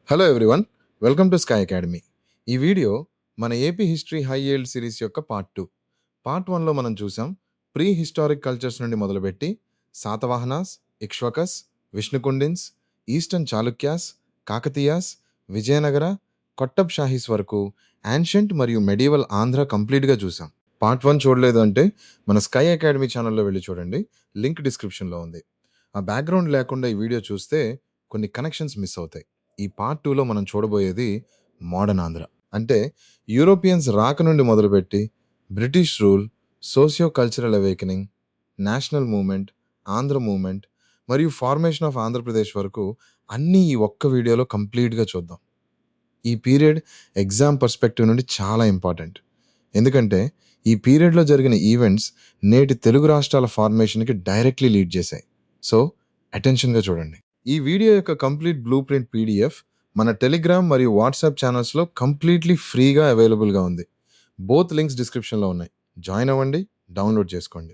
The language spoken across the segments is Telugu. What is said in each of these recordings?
Hello everyone, welcome to sky academy. ఈ వీడియో మన AP history high yield series యొక్క పార్ట్ 2. పార్ట్ 1లో మనం చూసాం ప్రీ హిస్టారిక్ కల్చర్స్ నుండి మొదలుపెట్టి శాతవాహనాస్, ఇక్ష్వాకస్, విష్ణుకుండిన్స్, ఈస్టర్న్ చాళుక్యాస్, కాకతీయాస్, విజయనగర, కొట్టబ్ షాహీస్ వరకు యాన్షియంట్ మరియు మెడివల్ ఆంధ్ర కంప్లీట్గా చూసాం. పార్ట్ 1 చూడలేదు అంటే మన స్కై అకాడమీ ఛానల్లో వెళ్ళి చూడండి, లింక్ డిస్క్రిప్షన్లో ఉంది. ఆ బ్యాక్గ్రౌండ్ లేకుండా ఈ వీడియో చూస్తే కొన్ని కనెక్షన్స్ మిస్ అవుతాయి. ఈ పార్ట్ 2లో మనం చూడబోయేది మోడర్న్ ఆంధ్ర. అంటే యూరోపియన్స్ రాక నుండి మొదలుపెట్టి British rule, socio cultural awakening, national movement, Andhra movement మరియు ఫార్మేషన్ ఆఫ్ ఆంధ్రప్రదేశ్ వరకు అన్నీ ఈ ఒక్క వీడియోలో కంప్లీట్గా చూద్దాం. ఈ పీరియడ్ ఎగ్జామ్ పర్స్పెక్టివ్ నుండి చాలా ఇంపార్టెంట్. ఎందుకంటే ఈ పీరియడ్లో జరిగిన ఈవెంట్స్ నేటి తెలుగు రాష్ట్రాల ఫార్మేషన్కి డైరెక్ట్లీ లీడ్ చేశాయి. సో అటెన్షన్గా చూడండి. ఈ వీడియో యొక్క కంప్లీట్ బ్లూ ప్రింట్ పీడిఎఫ్ మన టెలిగ్రామ్ మరియు వాట్సాప్ ఛానల్స్లో కంప్లీట్లీ ఫ్రీగా అవైలబుల్గా ఉంది. బోత్ లింక్స్ డిస్క్రిప్షన్లో ఉన్నాయి. జాయిన్ అవ్వండి, డౌన్లోడ్ చేసుకోండి.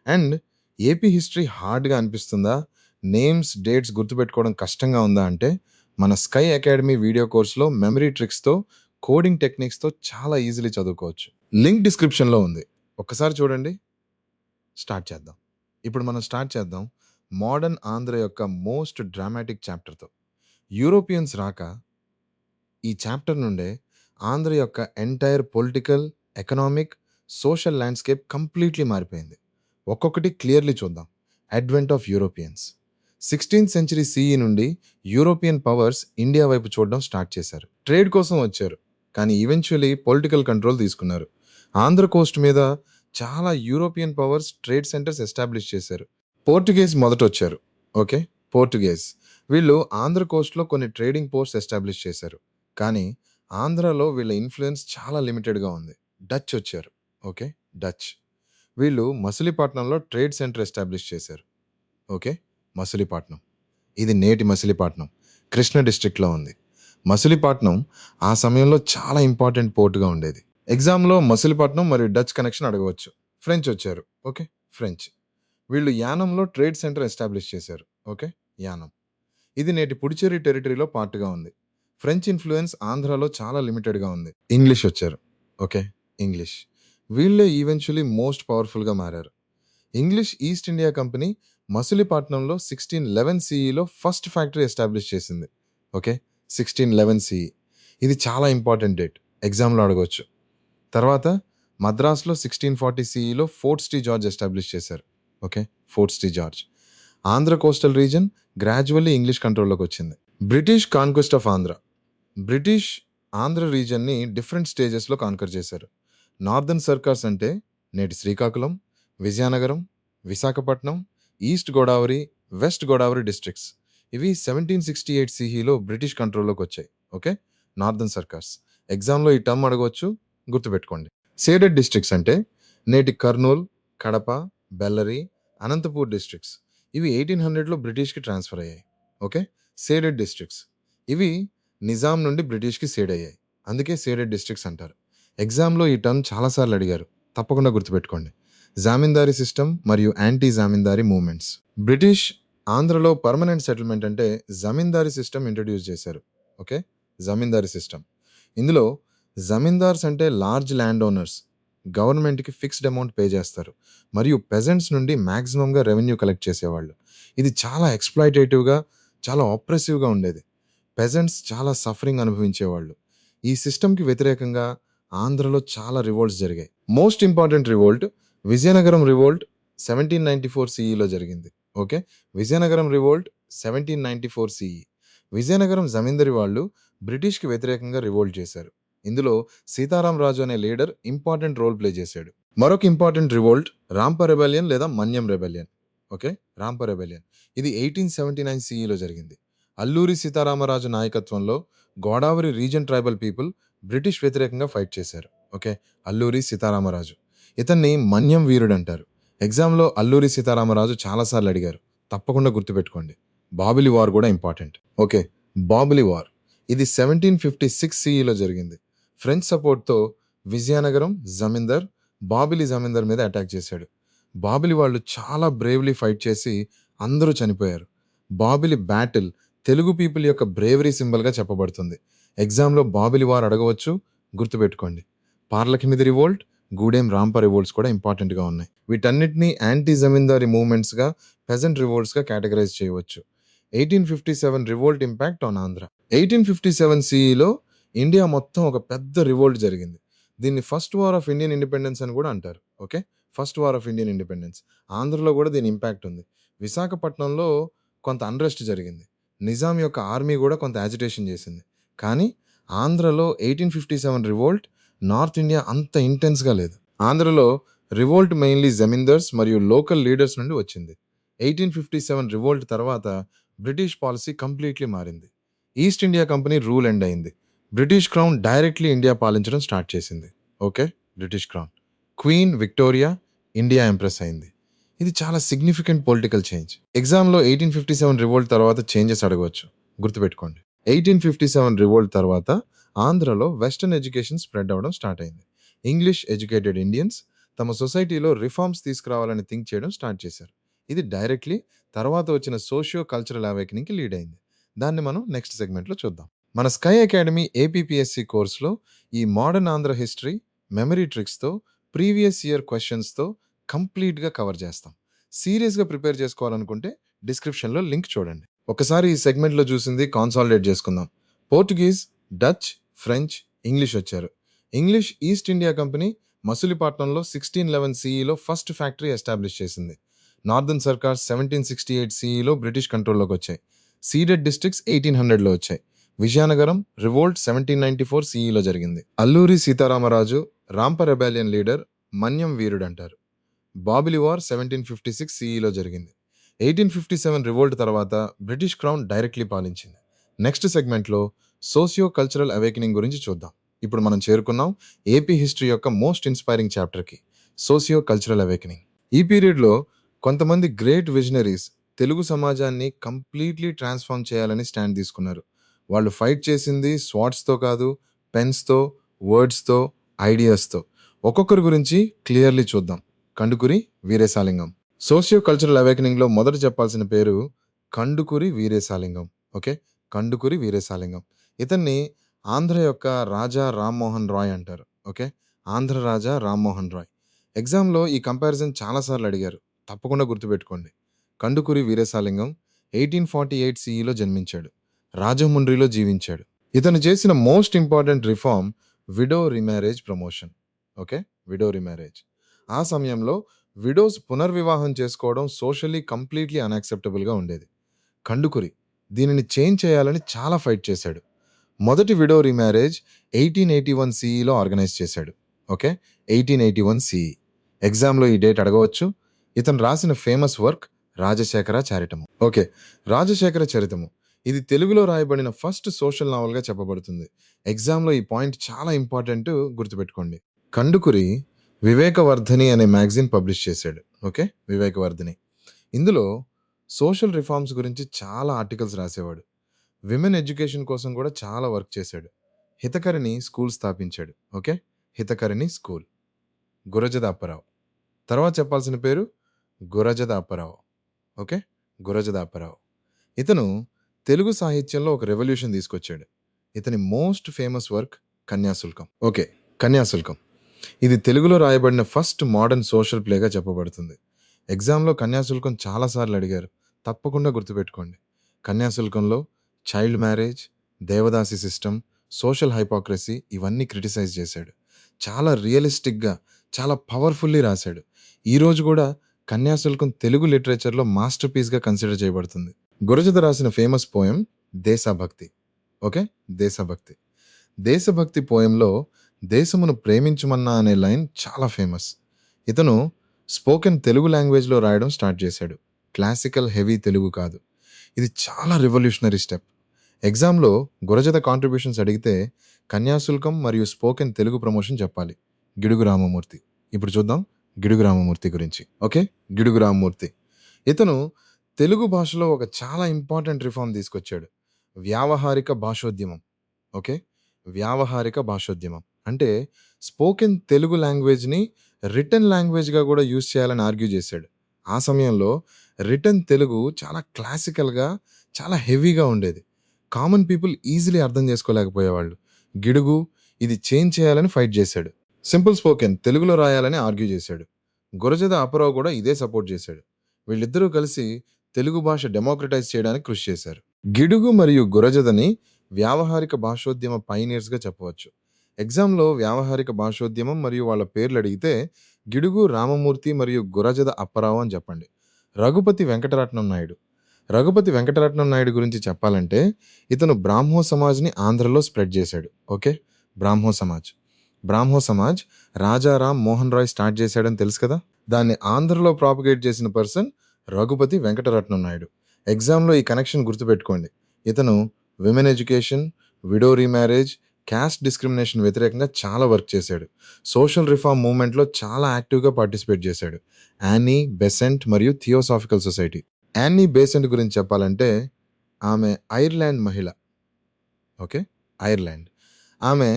అండ్ ఏపీ హిస్టరీ హార్డ్గా అనిపిస్తుందా, నేమ్స్, డేట్స్ గుర్తుపెట్టుకోవడం కష్టంగా ఉందా అంటే మన స్కై అకాడమీ వీడియో కోర్స్లో మెమరీ ట్రిక్స్తో, కోడింగ్ టెక్నిక్స్తో చాలా ఈజీలీ చదువుకోవచ్చు. లింక్ డిస్క్రిప్షన్లో ఉంది, ఒక్కసారి చూడండి. స్టార్ట్ చేద్దాం. ఇప్పుడు మనం స్టార్ట్ చేద్దాం మోడర్న్ ఆంధ్ర యొక్క మోస్ట్ డ్రామాటిక్ చాప్టర్తో. యూరోపియన్స్ రాక ఈ చాప్టర్ నుండే ఆంధ్ర యొక్క entire political, economic, social landscape completely మారిపోయింది. ఒక్కొక్కటి క్లియర్లీ చూద్దాం. Advent of Europeans. 16th century CE నుండి యూరోపియన్ పవర్స్ ఇండియా వైపు చూడడం స్టార్ట్ చేశారు. ట్రేడ్ కోసం వచ్చారు, కానీ ఈవెన్చువలీ పొలిటికల్ కంట్రోల్ తీసుకున్నారు. ఆంధ్ర కోస్ట్ మీద చాలా European powers trade centres establish చేశారు. పోర్చుగీస్ మొదట వచ్చారు. ఓకే, పోర్చుగీస్ వీళ్ళు ఆంధ్ర కోస్ట్లో కొన్ని ట్రేడింగ్ పోస్ట్స్ ఎస్టాబ్లిష్ చేశారు, కానీ ఆంధ్రాలో వీళ్ళ ఇన్ఫ్లుయెన్స్ చాలా లిమిటెడ్గా ఉంది. డచ్ వచ్చారు. ఓకే, డచ్ వీళ్ళు మచిలీపట్నంలో ట్రేడ్ సెంటర్ ఎస్టాబ్లిష్ చేశారు. ఓకే, మచిలీపట్నం ఇది నేటి మచిలీపట్నం, కృష్ణ డిస్ట్రిక్ట్లో ఉంది. మచిలీపట్నం ఆ సమయంలో చాలా ఇంపార్టెంట్ పోర్టుగా ఉండేది. ఎగ్జామ్లో మచిలీపట్నం మరియు డచ్ కనెక్షన్ అడగవచ్చు. ఫ్రెంచ్ వచ్చారు. ఓకే, ఫ్రెంచ్ వీళ్ళు యానంలో ట్రేడ్ సెంటర్ ఎస్టాబ్లిష్ చేశారు. ఓకే, యానం ఇది నేటి పుడుచేరి టెరిటరీలో పార్ట్గా ఉంది. ఫ్రెంచ్ ఇన్ఫ్లుయెన్స్ ఆంధ్రాలో చాలా లిమిటెడ్గా ఉంది. ఇంగ్లీష్ వచ్చారు. ఓకే, ఇంగ్లీష్ వీళ్ళే ఈవెన్చువలీ మోస్ట్ పవర్ఫుల్గా మారారు. ఇంగ్లీష్ ఈస్ట్ ఇండియా కంపెనీ మచిలీపట్నంలో 1611 సిఈలో ఫస్ట్ ఫ్యాక్టరీ ఎస్టాబ్లిష్ చేసింది. ఓకే, 1611 సిఈ ఇది చాలా ఇంపార్టెంట్ డేట్, ఎగ్జామ్లో అడగవచ్చు. తర్వాత మద్రాస్లో 1640 సిఈలో ఫోర్ట్ టీ జార్జ్ ఎస్టాబ్లిష్ చేశారు. ఓకే, ఫోర్ట్ టీ George. Andhra coastal region gradually English కంట్రోల్లోకి వచ్చింది. British conquest of Andhra. British Andhra రీజన్ని డిఫరెంట్ స్టేజెస్లో కాన్కర్ చేశారు. నార్దర్న్ సర్కార్స్ అంటే నేటి Srikakulam, Vizianagaram, Visakhapatnam, east Godavari, west Godavari districts ఇవి 1768 సిఈలో బ్రిటిష్ కంట్రోల్లోకి వచ్చాయి. Okay, northern Circars. ఎగ్జామ్లో ఈ టర్మ్ అడగవచ్చు, గుర్తుపెట్టుకోండి. సేడెడ్ డిస్ట్రిక్ట్స్ అంటే నేటి కర్నూల్, కడప, బెల్లరి, అనంతపూర్ డిస్ట్రిక్ట్స్ ఇవి 1800లో బ్రిటిష్కి ట్రాన్స్ఫర్ అయ్యాయి. ఓకే, సేడెడ్ డిస్ట్రిక్ట్స్ ఇవి నిజాం నుండి బ్రిటిష్కి సేడ్ అయ్యాయి, అందుకే సేడెడ్ డిస్ట్రిక్ట్స్ అంటారు. ఎగ్జామ్లో ఈ టర్మ్ చాలాసార్లు అడిగారు, తప్పకుండా గుర్తుపెట్టుకోండి. జామీందారీ సిస్టమ్ మరియు యాంటీ జామీందారీ మూవ్మెంట్స్. బ్రిటిష్ ఆంధ్రలో పర్మనెంట్ సెటిల్మెంట్ అంటే జమీందారీ సిస్టమ్ ఇంట్రడ్యూస్ చేశారు. ఓకే, జమీందారీ సిస్టమ్. ఇందులో జమీందార్స్ అంటే లార్జ్ ల్యాండ్ ఓనర్స్, గవర్నమెంట్కి ఫిక్స్డ్ అమౌంట్ పే చేస్తారు మరియు పెజెంట్స్ నుండి మ్యాక్సిమంగా రెవెన్యూ కలెక్ట్ చేసేవాళ్ళు. ఇది చాలా ఎక్స్‌ప్లాయిటేటివ్‌గా, చాలా ఆప్రెసివ్‌గా ఉండేది. పెజెంట్స్ చాలా సఫరింగ్ అనుభవించేవాళ్ళు. ఈ సిస్టమ్‌కి వ్యతిరేకంగా ఆంధ్రలో చాలా రివోల్ట్స్ జరిగాయి. Most important revolt Vizianagaram revolt 1794 సిఈలో జరిగింది. Okay, Vizianagaram revolt 1794 CE. Vizianagaram zamindari వాళ్ళు బ్రిటిష్కి వ్యతిరేకంగా రివోల్ట్ చేశారు. ఇందులో సీతారాం రాజు అనే లీడర్ ఇంపార్టెంట్ రోల్ ప్లే చేశాడు. మరొక ఇంపార్టెంట్ రివోల్ట్ రాంప రెబెలియన్ లేదా మన్యం రెబెలియన్. ఓకే, రాంప రెబెలియన్ ఇది 1879 సిఈలో జరిగింది. అల్లూరి సీతారామరాజు నాయకత్వంలో Godavari reason tribal people British వ్యతిరేకంగా ఫైట్ చేశారు. ఓకే, అల్లూరి సీతారామరాజు ఇతన్ని మన్యం వీరుడు అంటారు. ఎగ్జామ్లో అల్లూరి సీతారామరాజు చాలాసార్లు అడిగారు, తప్పకుండా గుర్తుపెట్టుకోండి. బాబిలి వార్ కూడా ఇంపార్టెంట్. ఓకే, బాబిలి వార్ ఇది 1756 సిఈలో జరిగింది. ఫ్రెంచ్ సపోర్ట్తో విజయనగరం జమీందార్ బాబిలి జమీందార్ మీద అటాక్ చేశాడు. బాబిలి వాళ్ళు చాలా బ్రేవ్లీ ఫైట్ చేసి అందరూ చనిపోయారు. బాబిలి బ్యాటిల్ తెలుగు పీపుల్ యొక్క బ్రేవరీ సింబల్‌గా చెప్పబడుతుంది. ఎగ్జామ్‌లో బాబిలి వార్ అడగవచ్చు, గుర్తుపెట్టుకోండి. పార్లకిమిది రివోల్ట్, గూడెం రాంప రివోల్ట్స్ కూడా ఇంపార్టెంట్‌గా ఉన్నాయి. వీటన్నిటిని యాంటీ జమీందారీ మూవ్‌మెంట్స్‌గా, పెజెంట్ రివోల్ట్స్‌గా కేటగరైజ్ చేయవచ్చు. 1857 రివోల్ట్ ఇంపాక్ట్ ఆన్ ఆంధ్ర. 1857 సీఈలో ఇండియా మొత్తం ఒక పెద్ద రివోల్ట్ జరిగింది. దీన్ని first war of Indian independence అని కూడా అంటారు. Okay. First war of Indian independence. ఆంధ్రలో కూడా దీని ఇంపాక్ట్ ఉంది. విశాఖపట్నంలో కొంత అన్రెస్ట్ జరిగింది. నిజాం యొక్క ఆర్మీ కూడా కొంత యాజిటేషన్ చేసింది. కానీ ఆంధ్రలో 1857 రివోల్ట్ నార్త్ ఇండియా అంత ఇంటెన్స్‌గా లేదు. ఆంధ్రలో రివోల్ట్ మెయిన్‌లీ జమీందార్స్ మరియు లోకల్ లీడర్స్ నుండి వచ్చింది. 1857 రివోల్ట్ తర్వాత బ్రిటిష్ పాలసీ కంప్లీట్‌లీ మారింది. East India Company rule end అయింది. బ్రిటిష్ క్రౌన్ డైరెక్ట్‌లీ ఇండియా పాలించడం స్టార్ట్ చేసింది. Okay. British crown. Queen Victoria India empress అయింది. ఇది చాలా సిగ్నిఫికెంట్ పొలిటికల్ చేంజ్. ఎగ్జామ్‌లో 1857 రివోల్ట్ తర్వాత చేంజెస్ అడగవచ్చు. గుర్తుపెట్టుకోండి. 1857 రివోల్ట్ తర్వాత ఆంధ్రలో వెస్టర్న్ ఎడ్యుకేషన్ స్ప్రెడ్ అవ్వడం స్టార్ట్ అయింది. ఇంగ్లీష్ ఎడ్యుకేటెడ్ ఇండియన్స్ తమ సొసైటీలో రిఫార్మ్స్ తీసుకురావాలని థింక్ చేయడం స్టార్ట్ చేశారు. ఇది డైరెక్ట్‌లీ తర్వాత వచ్చిన సోషియో కల్చరల్ అవేకెనింగ్‌కి లీడ్ అయింది. దాన్ని మనం నెక్స్ట్ సెగ్మెంట్‌లో చూద్దాం. మన స్కై అకాడమీ ఏపీపీఎస్సీ కోర్స్‌లో ఈ మోడర్న్ ఆంధ్ర హిస్టరీ, మెమరీ ట్రిక్స్‌తో, ప్రీవియస్ ఇయర్ క్వెషన్స్‌తో కంప్లీట్‌గా కవర్ చేస్తాం. సీరియస్‌గా ప్రిపేర్ చేసుకోవాలనుకుంటే డిస్క్రిప్షన్‌లో లింక్ చూడండి. ఒకసారి ఈ సెగ్మెంట్‌లో చూసింది కాన్సాలిడేట్ చేసుకుందాం. పోర్చుగీస్, డచ్, ఫ్రెంచ్, ఇంగ్లీష్ వచ్చారు. ఇంగ్లీష్ ఈస్ట్ ఇండియా కంపెనీ మచిలీపట్నంలో 1611 సీఈలో ఫస్ట్ ఫ్యాక్టరీ ఎస్టాబ్లిష్ చేసింది. నార్దర్న్ సర్కార్ 1768 సీఈలో బ్రిటిష్ కంట్రోల్లోకి వచ్చాయి. సీడెడ్ డిస్ట్రిక్ట్స్ 1800లో వచ్చాయి. విజయనగరం రివోల్ట్ 1794 సీఈలో జరిగింది. అల్లూరి సీతారామరాజు రాంప రెబెలియన్ లీడర్, మన్యం వీరుడు అంటారు. బాబిలి వార్ 1756 సీఈలో జరిగింది. 1857 రివోల్ట్ తర్వాత బ్రిటిష్ క్రౌన్ డైరెక్ట్లీ పాలించింది. నెక్స్ట్ సెగ్మెంట్లో సోషియో కల్చరల్ అవేకెనింగ్ గురించి చూద్దాం. ఇప్పుడు మనం చేరుకున్నాం ఏపీ హిస్టరీ యొక్క మోస్ట్ ఇన్స్పైరింగ్ చాప్టర్కి, సోషియో కల్చరల్ అవేకెనింగ్. ఈ పీరియడ్లో కొంతమంది గ్రేట్ విజనరీస్ తెలుగు సమాజాన్ని కంప్లీట్లీ ట్రాన్స్ఫార్మ్ చేయాలని స్టాండ్ తీసుకున్నారు. వాళ్ళు ఫైట్ చేసింది స్వాట్స్తో కాదు, పెన్స్తో, వర్డ్స్తో, ఐడియాస్తో. ఒక్కొక్కరి గురించి క్లియర్లీ చూద్దాం. కందుకూరి వీరేశాలింగం. సోషియో కల్చరల్ అవేకెనింగ్లో మొదట చెప్పాల్సిన పేరు కందుకూరి వీరేశాలింగం. ఓకే. కందుకూరి వీరేశాలింగం. ఇతన్ని ఆంధ్ర యొక్క రాజా రామ్మోహన్ రాయ్ అంటారు. ఓకే. ఆంధ్ర రాజా రామ్మోహన్ రాయ్. ఎగ్జామ్లో ఈ కంపారిజన్ చాలాసార్లు అడిగారు. తప్పకుండా గుర్తుపెట్టుకోండి. కందుకూరి వీరేశాలింగం 1848 సీఈలో జన్మించాడు. రాజముండ్రిలో జీవించాడు. ఇతను చేసిన most important reform widow remarriage promotion. Okay. Widow remarriage. ఆ సమయంలో విడోస్ పునర్వివాహం చేసుకోవడం సోషల్లీ కంప్లీట్లీ అన్యాక్సెప్టబుల్గా ఉండేది. కందుకూరి దీనిని చేంజ్ చేయాలని చాలా ఫైట్ చేశాడు. మొదటి విడో రీమ్యారేజ్ 1881 సీఈలో ఆర్గనైజ్ చేశాడు. ఓకే. 1881 సీఈ. ఎగ్జామ్లో ఈ డేట్ అడగవచ్చు. ఇతను రాసిన ఫేమస్ వర్క్ రాజశేఖర చరితము. ఓకే. రాజశేఖర చరితము. ఇది తెలుగులో రాయబడిన ఫస్ట్ సోషల్ నావల్గా చెప్పబడుతుంది. ఎగ్జామ్లో ఈ పాయింట్ చాలా ఇంపార్టెంట్, గుర్తుపెట్టుకోండి. కందుకూరి వివేకవర్ధని అనే మ్యాగజైన్ పబ్లిష్ చేశాడు. ఓకే. వివేకవర్ధని. ఇందులో సోషల్ రిఫార్మ్స్ గురించి చాలా ఆర్టికల్స్ రాసేవాడు. విమెన్ ఎడ్యుకేషన్ కోసం కూడా చాలా వర్క్ చేశాడు. హితకరిణి స్కూల్ స్థాపించాడు. ఓకే. హితకరిణి స్కూల్. గురజద అప్పారావు. తర్వాత చెప్పాల్సిన పేరు గురజద అప్పారావు. ఓకే. గురజద అప్పారావు. ఇతను తెలుగు సాహిత్యంలో ఒక రెవల్యూషన్ తీసుకొచ్చాడు. ఇతని most famous work Kanyasulkam. Okay. Kanyasulkam. ఇది తెలుగులో రాయబడిన ఫస్ట్ మోడర్న్ సోషల్ ప్లేగా చెప్పబడుతుంది. ఎగ్జామ్లో కన్యాశుల్కం చాలాసార్లు అడిగారు. తప్పకుండా గుర్తుపెట్టుకోండి. కన్యాశుల్కంలో చైల్డ్ మ్యారేజ్, దేవదాసి సిస్టమ్, సోషల్ హైపోక్రసీ ఇవన్నీ క్రిటిసైజ్ చేశాడు. చాలా రియలిస్టిక్గా, చాలా పవర్ఫుల్లీ రాశాడు. ఈరోజు కూడా కన్యాశుల్కం తెలుగు లిటరేచర్లో మాస్టర్ పీస్గా కన్సిడర్ చేయబడుతుంది. గురజద రాసిన ఫేమస్ పోయం దేశభక్తి. ఓకే. దేశభక్తి. దేశభక్తి పోయంలో దేశమును ప్రేమించమన్నా అనే లైన్ చాలా ఫేమస్. ఇతను స్పోకెన్ తెలుగు లాంగ్వేజ్లో రాయడం స్టార్ట్ చేశాడు. క్లాసికల్ హెవీ తెలుగు కాదు. ఇది చాలా రివల్యూషనరీ స్టెప్. ఎగ్జామ్లో గురజద కాంట్రిబ్యూషన్స్ అడిగితే కన్యాశుల్కం మరియు స్పోకెన్ తెలుగు ప్రమోషన్ చెప్పాలి. గిడుగు రామమూర్తి. ఇప్పుడు చూద్దాం గిడుగు రామమూర్తి గురించి. ఓకే. గిడుగు రామమూర్తి. ఇతను తెలుగు భాషలో ఒక చాలా ఇంపార్టెంట్ రిఫార్మ్ తీసుకొచ్చాడు. వ్యావహారిక భాషోద్యమం. ఓకే. వ్యావహారిక భాషోద్యమం అంటే స్పోకెన్ తెలుగు లాంగ్వేజ్ని రిటర్న్ లాంగ్వేజ్గా కూడా యూజ్ చేయాలని ఆర్గ్యూ చేశాడు. ఆ సమయంలో రిటర్న్ తెలుగు చాలా క్లాసికల్గా, చాలా హెవీగా ఉండేది. కామన్ పీపుల్ ఈజీలీ అర్థం చేసుకోలేకపోయేవాళ్ళు. గిడుగు ఇది చేంజ్ చేయాలని ఫైట్ చేశాడు. సింపుల్ స్పోకెన్ తెలుగులో రాయాలని ఆర్గ్యూ చేశాడు. గురజాద అప్పారావు కూడా ఇదే సపోర్ట్ చేశాడు. వీళ్ళిద్దరూ కలిసి తెలుగు భాష డెమోక్రటైజ్ చేయడానికి కృషి చేశారు. గిడుగు మరియు గురజదని వ్యావహారిక భాషోద్యమ పైనియర్స్గా చెప్పవచ్చు. ఎగ్జామ్లో వ్యావహారిక భాషోద్యమం మరియు వాళ్ళ పేర్లు అడిగితే గిడుగు రామమూర్తి మరియు గురజద అప్పారావు అని చెప్పండి. రఘుపతి వెంకటరత్నం నాయుడు. రఘుపతి వెంకటరత్నం నాయుడు గురించి చెప్పాలంటే ఇతను బ్రాహ్మో సమాజ్ని ఆంధ్రలో స్ప్రెడ్ చేశాడు. ఓకే, బ్రాహ్మో సమాజ్. బ్రాహ్మో సమాజ్ రాజారాం మోహన్ రాయ్ స్టార్ట్ చేశాడని తెలుసు కదా. దాన్ని ఆంధ్రలో ప్రాపగేట్ చేసిన పర్సన్ రఘుపతి వెంకటరత్నం నాయుడు. ఎగ్జామ్లో ఈ కనెక్షన్ గుర్తుపెట్టుకోండి. ఇతను women education, widow remarriage, caste discrimination వ్యతిరేకంగా చాలా వర్క్ చేశాడు. సోషల్ రిఫార్మ్ మూవ్మెంట్లో చాలా యాక్టివ్గా పార్టిసిపేట్ చేశాడు. యానీ బెసెంట్ మరియు థియోసాఫికల్ సొసైటీ. యానీ బేసెంట్ గురించి చెప్పాలంటే ఆమె ఐర్లాండ్ మహిళ. Okay, Ireland. ఆమె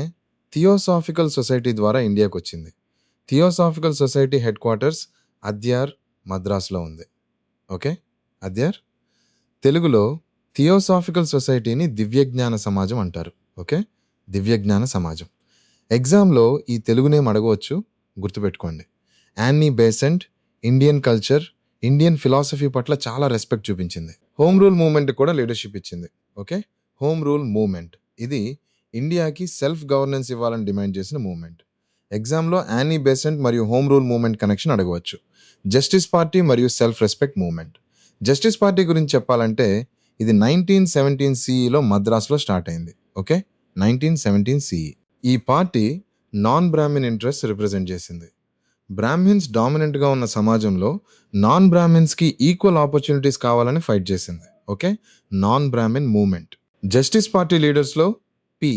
థియోసాఫికల్ సొసైటీ ద్వారా ఇండియాకు వచ్చింది. Theosophical society head quarters Adyar, మద్రాసులో ఉంది. ఓకే, అద్యార్. తెలుగులో థియోసాఫికల్ సొసైటీని దివ్యజ్ఞాన సమాజం అంటారు. ఓకే, దివ్యజ్ఞాన సమాజం. ఎగ్జామ్లో ఈ తెలుగు నేమ్ అడగవచ్చు, గుర్తుపెట్టుకోండి. Annie Besant Indian culture, Indian philosophy పట్ల చాలా రెస్పెక్ట్ చూపించింది. హోమ్ రూల్ మూవ్మెంట్ కూడా లీడర్షిప్ ఇచ్చింది. ఓకే, హోమ్ రూల్ మూవ్మెంట్ ఇది ఇండియాకి సెల్ఫ్ గవర్నెన్స్ ఇవ్వాలని డిమాండ్ చేసిన మూవ్మెంట్. ఎగ్జామ్లో యానీ బేసెంట్ మరియు హోమ్ రూల్ మూవ్మెంట్ కనెక్షన్ అడగవచ్చు. జస్టిస్ పార్టీ మరియు self respect movement. Justice party గురించి చెప్పాలంటే ఇది 1917 CEలో మద్రాసులో స్టార్ట్ అయింది. Okay, 1917 CE. ఈ party non Brahmin interest represent చేసింది. బ్రాహ్మిన్స్ డామినెంట్గా ఉన్న సమాజంలో నాన్ బ్రాహ్మిన్స్కి ఈక్వల్ ఆపర్చునిటీస్ కావాలని ఫైట్ చేసింది. Okay, non Brahmin movement. Justice Party లీడర్స్లో పి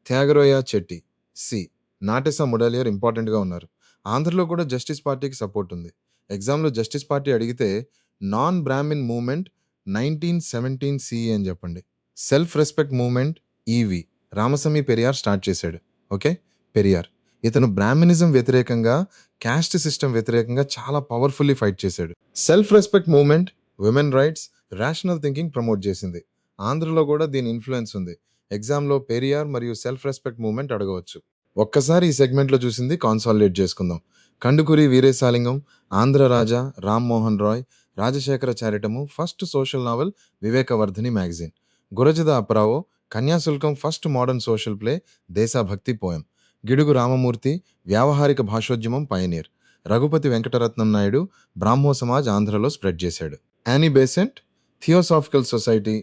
త్యాగరాయ చెట్టి, సి నాటెస ముడాలియర్ ఇంపార్టెంట్గా ఉన్నారు. ఆంధ్రలో కూడా జస్టిస్ పార్టీకి సపోర్ట్ ఉంది. ఎగ్జామ్లో జస్టిస్ పార్టీ అడిగితే నాన్ బ్రాహ్మిన్ మూవ్మెంట్ 1917 CE అని చెప్పండి. Self respect movement EV Ramasamy Periyar start చేశాడు. ఓకే, పెరియార్. ఇతను బ్రాహ్మినిజం వ్యతిరేకంగా, క్యాస్ట్ సిస్టమ్ వ్యతిరేకంగా చాలా పవర్ఫుల్లీ ఫైట్ చేశాడు. Self respect movement women rights, rational thinking promote చేసింది. ఆంధ్రలో కూడా దీని ఇన్ఫ్లుయెన్స్ ఉంది. ఎగ్జామ్లో పెరియార్ మరియు సెల్ఫ్ రెస్పెక్ట్ మూవ్మెంట్ అడగవచ్చు. ఒక్కసారి ఈ సెగ్మెంట్లో చూసింది కాన్సాలిడేట్ చేసుకుందాం. Kandukuri Veeresalingam, Andhra Raja, Rammohan Roy, Rajasekhara Charitramu, first social novel Vivekavardhini magazine. Gurajada Apparao, Kanyasulkam first modern social play, Desabhakti poem. Gidugu Ramamurthy వ్యావహారిక భాషోద్యమం పయనీర్. రఘుపతి వెంకటరత్నం నాయుడు బ్రాహ్మో సమాజ్ ఆంధ్రలో స్ప్రెడ్ చేశాడు. Annie Besant Theosophical Society,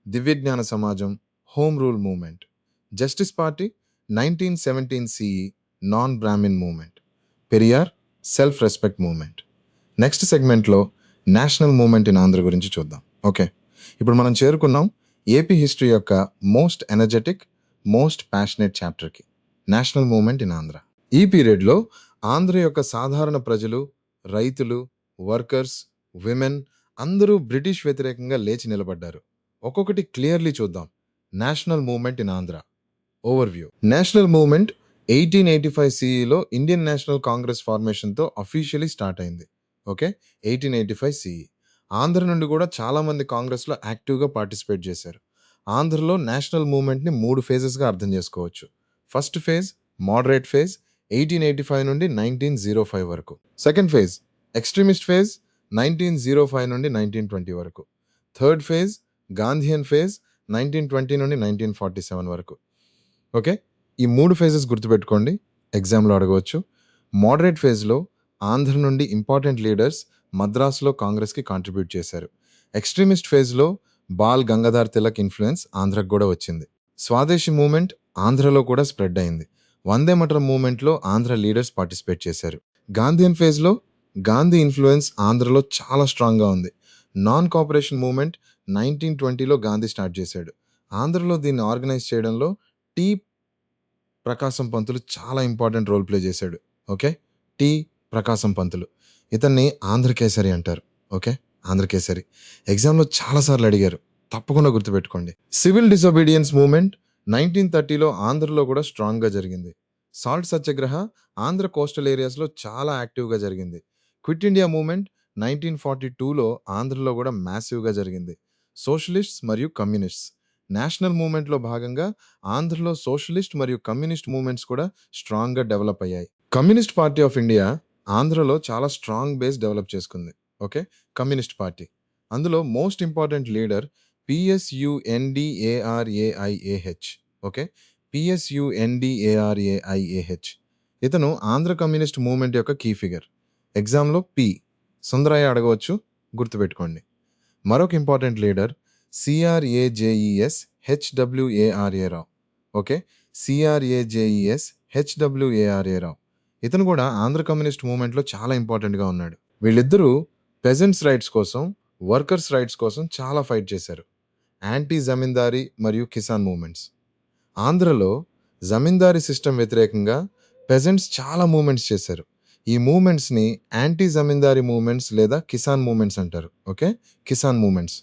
Divyagnana Samajam, home rule movement. Justice Party 1917 CE non Brahmin movement. Periyar self respect movement. Next సెగ్మెంట్లో నేషనల్ మూవ్మెంట్ ఇన్ ఆంధ్ర గురించి చూద్దాం. ఓకే, ఇప్పుడు మనం చేరుకున్నాం ఏపీ హిస్టరీ యొక్క మోస్ట్ ఎనర్జెటిక్, మోస్ట్ ప్యాషనేట్ చాప్టర్కి, నేషనల్ మూవ్మెంట్ ఇన్ ఆంధ్ర. ఈ పీరియడ్లో ఆంధ్ర యొక్క సాధారణ ప్రజలు, రైతులు, వర్కర్స్, విమెన్ అందరూ బ్రిటిష్ వ్యతిరేకంగా లేచి నిలబడ్డారు. ఒక్కొక్కటి క్లియర్లీ చూద్దాం. National movement in Andhra overview. National movement 1885 CEలో ఇండియన్ నేషనల్ కాంగ్రెస్ ఫార్మేషన్తో అఫీషియలీ స్టార్ట్ అయింది. Okay, 1885 CE. ఆంధ్ర నుండి కూడా చాలామంది కాంగ్రెస్లో యాక్టివ్గా పార్టిసిపేట్ చేశారు. ఆంధ్రలో నేషనల్ మూవ్మెంట్ని 3 ఫేజెస్గా అర్థం చేసుకోవచ్చు. ఫస్ట్ ఫేజ్ మోడరేట్ ఫేజ్ 1885 నుండి 1905 వరకు. సెకండ్ ఫేజ్ ఎక్స్ట్రీమిస్ట్ ఫేజ్ 1905 నుండి 1920 వరకు. థర్డ్ ఫేజ్ గాంధీయన్ ఫేజ్ 1920 నుండి 1947 వరకు. ఓకే, ఈ 3 ఫేజెస్ గుర్తుపెట్టుకోండి, ఎగ్జామ్లో అడగవచ్చు. మోడరేట్ ఫేజ్లో ఆంధ్ర నుండి ఇంపార్టెంట్ లీడర్స్ మద్రాసులో కాంగ్రెస్కి కాంట్రిబ్యూట్ చేశారు. ఎక్స్ట్రీమిస్ట్ ఫేజ్లో బాల్ గంగాధర్ తిలక్ ఇన్ఫ్లుయెన్స్ ఆంధ్రకు కూడా వచ్చింది. స్వదేశీ మూవ్మెంట్ ఆంధ్రలో కూడా స్ప్రెడ్ అయింది. వందే మాతరం మూవ్మెంట్లో ఆంధ్ర లీడర్స్ పార్టిసిపేట్ చేశారు. గాంధీయన్ ఫేజ్లో గాంధీ ఇన్ఫ్లుయెన్స్ ఆంధ్రలో చాలా స్ట్రాంగ్గా ఉంది. నాన్ కోఆపరేషన్ మూవ్మెంట్ 1920లో గాంధీ స్టార్ట్ చేశాడు. ఆంధ్రలో దీన్ని ఆర్గనైజ్ చేయడంలో టి ప్రకాశం పంతులు చాలా ఇంపార్టెంట్ రోల్ ప్లే చేశాడు. Okay, T Prakasam Pantulu. ఇతన్ని ఆంధ్రకేసరి అంటారు. ఓకే, ఆంధ్రకేసరి. ఎగ్జామ్లో చాలాసార్లు అడిగారు, తప్పకుండా గుర్తుపెట్టుకోండి. సివిల్ డిసొబీడియన్స్ మూవ్మెంట్ 1930లో ఆంధ్రలో కూడా స్ట్రాంగ్గా జరిగింది. సాల్ట్ సత్యాగ్రహ ఆంధ్ర కోస్టల్ ఏరియాస్లో చాలా యాక్టివ్గా జరిగింది. క్విట్ ఇండియా మూవ్మెంట్ 1942లో ఆంధ్రలో కూడా మ్యాసివ్గా జరిగింది. సోషలిస్ట్స్ మరియు కమ్యూనిస్ట్స్. నేషనల్ మూవ్‌మెంట్‌లో భాగంగా ఆంధ్రలో సోషలిస్ట్ మరియు కమ్యూనిస్ట్ మూవ్‌మెంట్స్ కూడా స్ట్రాంగ్‌గా డెవలప్ అయ్యాయి. కమ్యూనిస్ట్ పార్టీ ఆఫ్ ఇండియా ఆంధ్రలో చాలా స్ట్రాంగ్ బేస్ డెవలప్ చేసుకుంది. ఓకే. Communist party. అందులో మోస్ట్ ఇంపార్టెంట్ లీడర్ పిఎస్యుఎన్డిఏఆర్ఏఐఏహెచ్. ఓకే. పిఎస్యుఎన్డిఏఆర్ఏఐఏహెచ్. ఇతను ఆంధ్ర కమ్యూనిస్ట్ మూవ్‌మెంట్ యొక్క కీ ఫిగర్. ఎగ్జామ్‌లో పి. సుందరయ్య అడగవచ్చు. గుర్తుపెట్టుకోండి. మరొక ఇంపార్టెంట్ లీడర్ సిఆర్ఏజేఈఎస్ హెచ్‌డబ్ల్యూఏఆర్ఏ రావు. ఓకే. సిఆర్ఏజేఈఎస్ హెచ్‌డబ్ల్యూఏఆర్ఏ రావు. ఇతను కూడా ఆంధ్ర కమ్యూనిస్ట్ మూవ్‌మెంట్‌లో చాలా ఇంపార్టెంట్‌గా ఉన్నాడు. వీళ్ళిద్దరూ పెజెంట్స్ రైట్స్ కోసం, వర్కర్స్ రైట్స్ కోసం చాలా ఫైట్ చేశారు. యాంటీ జమీందారీ మరియు కిసాన్ మూవ్‌మెంట్స్. ఆంధ్రలో జమీందారీ సిస్టమ్ వ్యతిరేకంగా పెజెంట్స్ చాలా మూవ్‌మెంట్స్ చేశారు. ఈ మూవ్‌మెంట్స్‌ని యాంటీ జమీందారీ మూవ్‌మెంట్స్ లేదా కిసాన్ మూవ్‌మెంట్స్ అంటారు. Okay. Kisan movements.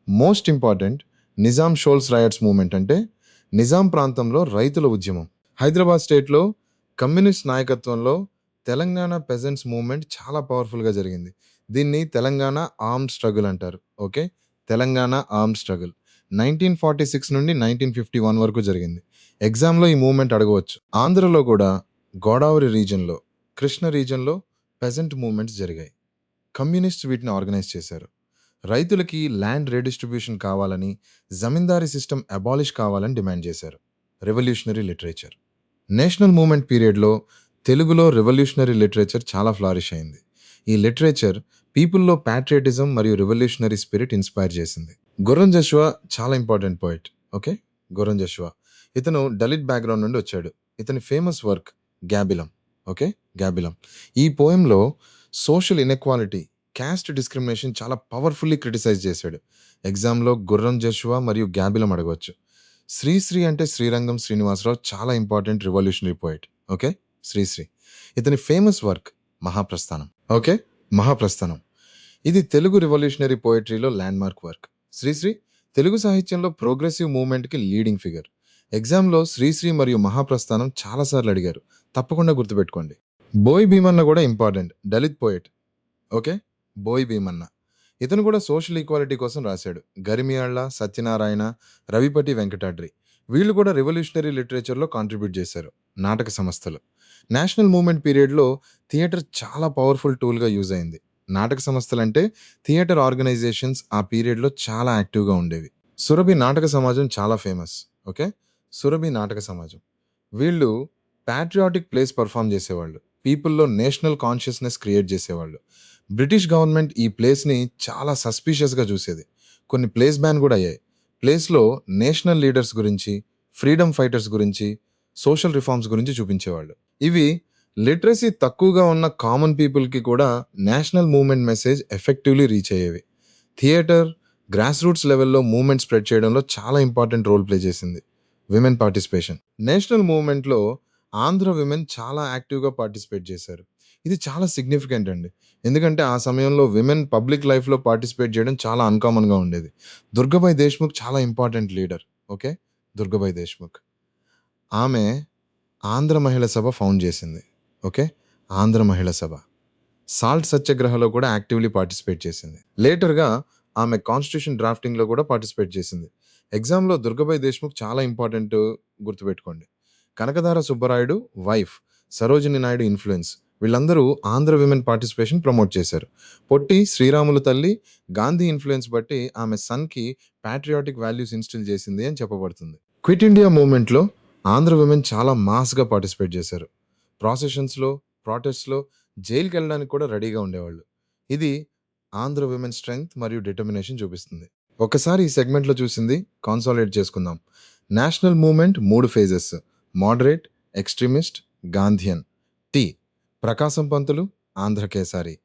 Most important Nizam Sholes rights movement అంటే నిజాం ప్రాంతంలో రైతుల ఉద్యమం. హైదరాబాద్ స్టేట్‌లో కమ్యూనిస్ట్ నాయకత్వంలో తెలంగాణ పెజెంట్స్ మూవ్‌మెంట్ చాలా పవర్‌ఫుల్‌గా జరిగింది. దీన్ని తెలంగాణ ఆర్మ్డ్ స్ట్రగుల్ అంటారు. ఓకే. తెలంగాణ ఆర్మ్డ్ స్ట్రగుల్ 1946 నుండి 1951 వరకు జరిగింది. ఎగ్జామ్‌లో ఈ మూవ్‌మెంట్ అడగవచ్చు. ఆంధ్రలో కూడా గోదావరి రీజియన్‌లో, కృష్ణ రీజియన్‌లో పెజెంట్ మూవ్‌మెంట్స్ జరిగాయి. కమ్యూనిస్ట్స్ వీటిని ఆర్గనైజ్ చేశారు. రైతులకి ల్యాండ్ రీడిస్ట్రిబ్యూషన్ కావాలని, జమీందారీ సిస్టమ్ అబాలిష్ కావాలని డిమాండ్ చేశారు. Revolutionary literature. నేషనల్ మూవ్‌మెంట్ పీరియడ్‌లో తెలుగులో రెవల్యూషనరీ లిటరేచర్ చాలా ఫ్లారిష్ అయింది. ఈ లిటరేచర్ పీపుల్‌లో ప్యాట్రియాటిజం మరియు రెవల్యూషనరీ స్పిరిట్ ఇన్‌స్పైర్ చేసింది. గుర్రం జాషువా చాలా important poet. Okay. Gurram Jashuva. ఇతను దళిత్ బ్యాక్‌గ్రౌండ్ నుండి వచ్చాడు. ఇతని ఫేమస్ వర్క్ గ్యాబిలం. ఓకే. గ్యాబిలం. ఈ పోయెంలో సోషల్ ఇనెక్వాలిటీ, కాస్ట్ డిస్క్రిమినేషన్ చాలా పవర్‌ఫుల్లీ క్రిటిసైజ్ చేశాడు. ఎగ్జామ్‌లో గుర్రం జాషువా మరియు గ్యాబిలం అడగవచ్చు. శ్రీశ్రీ అంటే శ్రీరంగం శ్రీనివాసరావు చాలా important revolutionary poet. Okay. Srisri. ఇతని famous work Mahaprasthanam. Okay. Mahaprasthanam. ఇది తెలుగు రివల్యూషనరీ పోయెట్రీలో ల్యాండ్‌మార్క్ వర్క్. శ్రీశ్రీ తెలుగు సాహిత్యంలో ప్రోగ్రెసివ్ మూవ్‌మెంట్‌కి లీడింగ్ ఫిగర్. ఎగ్జామ్‌లో శ్రీశ్రీ మరియు మహాప్రస్థానం చాలా సార్లు అడిగారు. తప్పకుండా గుర్తుపెట్టుకోండి. బోయి భీమన్న కూడా ఇంపార్టెంట్ దళిత్ పోయెట్. ఓకే. బోయి భీమన్న. ఇతను కూడా సోషల్ ఈక్వాలిటీ కోసం రాశాడు. గరిమియాళ్ళ, సత్యనారాయణ, రవిపటి వెంకటాద్రి. వీళ్ళు కూడా రివల్యూషనరీ లిటరేచర్‌లో కాంట్రిబ్యూట్ చేశారు. నాటక సంస్థలు. నేషనల్ మూవ్‌మెంట్ పీరియడ్‌లో థియేటర్ చాలా పవర్‌ఫుల్ టూల్‌గా యూజ్ అయింది. నాటక సంస్థలంటే థియేటర్ ఆర్గనైజేషన్స్ ఆ పీరియడ్‌లో చాలా యాక్టివ్‌గా ఉండేవి. సురభి నాటక సమాజం చాలా ఫేమస్. ఓకే. సురభి నాటక సమాజం. వీళ్ళు ప్యాట్రియాటిక్ ప్లేస్ పెర్ఫార్మ్ చేసేవాళ్ళు. పీపుల్‌లో నేషనల్ కాన్షియస్‌నెస్ క్రియేట్ చేసేవాళ్ళు. బ్రిటిష్ గవర్నమెంట్ ఈ ప్లేస్‌ని చాలా సస్పీషియస్‌గా చూసేది. కొన్ని ప్లేస్ బ్యాన్ కూడా అయ్యాయి. ప్లేస్‌లో నేషనల్ లీడర్స్ గురించి, ఫ్రీడమ్ ఫైటర్స్ గురించి, సోషల్ రిఫార్మ్స్ గురించి చూపించేవాళ్ళు. ఇవి లిటరసీ తక్కువగా ఉన్న కామన్ పీపుల్‌కి కూడా national movement message effectively reach అయ్యేవి. థియేటర్ గ్రాస్ రూట్స్ లెవెల్‌లో మూవ్‌మెంట్ స్ప్రెడ్ చేయడంలో చాలా ఇంపార్టెంట్ రోల్ ప్లే చేసింది. Women participation. నేషనల్ మూవ్‌మెంట్‌లో ఆంధ్ర విమెన్ చాలా యాక్టివ్‌గా పార్టిసిపేట్ చేశారు. ఇది చాలా సిగ్నిఫికెంట్ అండి. ఎందుకంటే ఆ సమయంలో విమెన్ పబ్లిక్ లైఫ్‌లో పార్టిసిపేట్ చేయడం చాలా అన్‌కామన్‌గా ఉండేది. దుర్గాబాయి దేశ్ముఖ్ చాలా important leader. Okay. Durgabai Deshmukh. ఆమె ఆంధ్ర మహిళా సభ ఫౌండ్ చేసింది. ఓకే. ఆంధ్ర మహిళా సభ. సాల్ట్ సత్యాగ్రహలో కూడా యాక్టివ్‌లీ పార్టిసిపేట్ చేసింది. లేటర్‌గా ఆమె కాన్స్టిట్యూషన్ డ్రాఫ్టింగ్‌లో కూడా పార్టిసిపేట్ చేసింది. ఎగ్జామ్‌లో దుర్గాబాయి దేశ్ముఖ్ చాలా ఇంపార్టెంట్ గుర్తుపెట్టుకోండి. కనకదార సుబ్బరాయుడు వైఫ్, సరోజిని నాయుడు ఇన్‌ఫ్లూయెన్స్ వీళ్ళందరూ ఆంధ్ర విమెన్ పార్టిసిపేషన్ ప్రమోట్ చేశారు. పొట్టి శ్రీరాములు తల్లి గాంధీ ఇన్‌ఫ్లూయెన్స్ బట్టి ఆమె సన్‌కి ప్యాట్రియాటిక్ వాల్యూస్ ఇన్‌స్టిల్ చేసింది అని చెప్పబడుతుంది. క్విట్ ఇండియా మూవ్‌మెంట్‌లో ఆంధ్ర విమెన్ చాలా మాస్‌గా పార్టిసిపేట్ చేశారు. ప్రాసెషన్స్‌లో, ప్రొటెస్ట్‌లో జైలుకెళ్ళడానికి కూడా రెడీగా ఉండేవాళ్ళు. ఇది ఆంధ్ర విమెన్ స్ట్రెంగ్త్ మరియు డిటర్మినేషన్ చూపిస్తుంది. ఒకసారి ఈ సెగ్మెంట్‌లో చూసింది కాన్సాలిడేట్ చేసుకుందాం. National movement 3 phases. Moderate, extremist, Gandhian. T. Prakasam Pantulu, Andhra Kesari.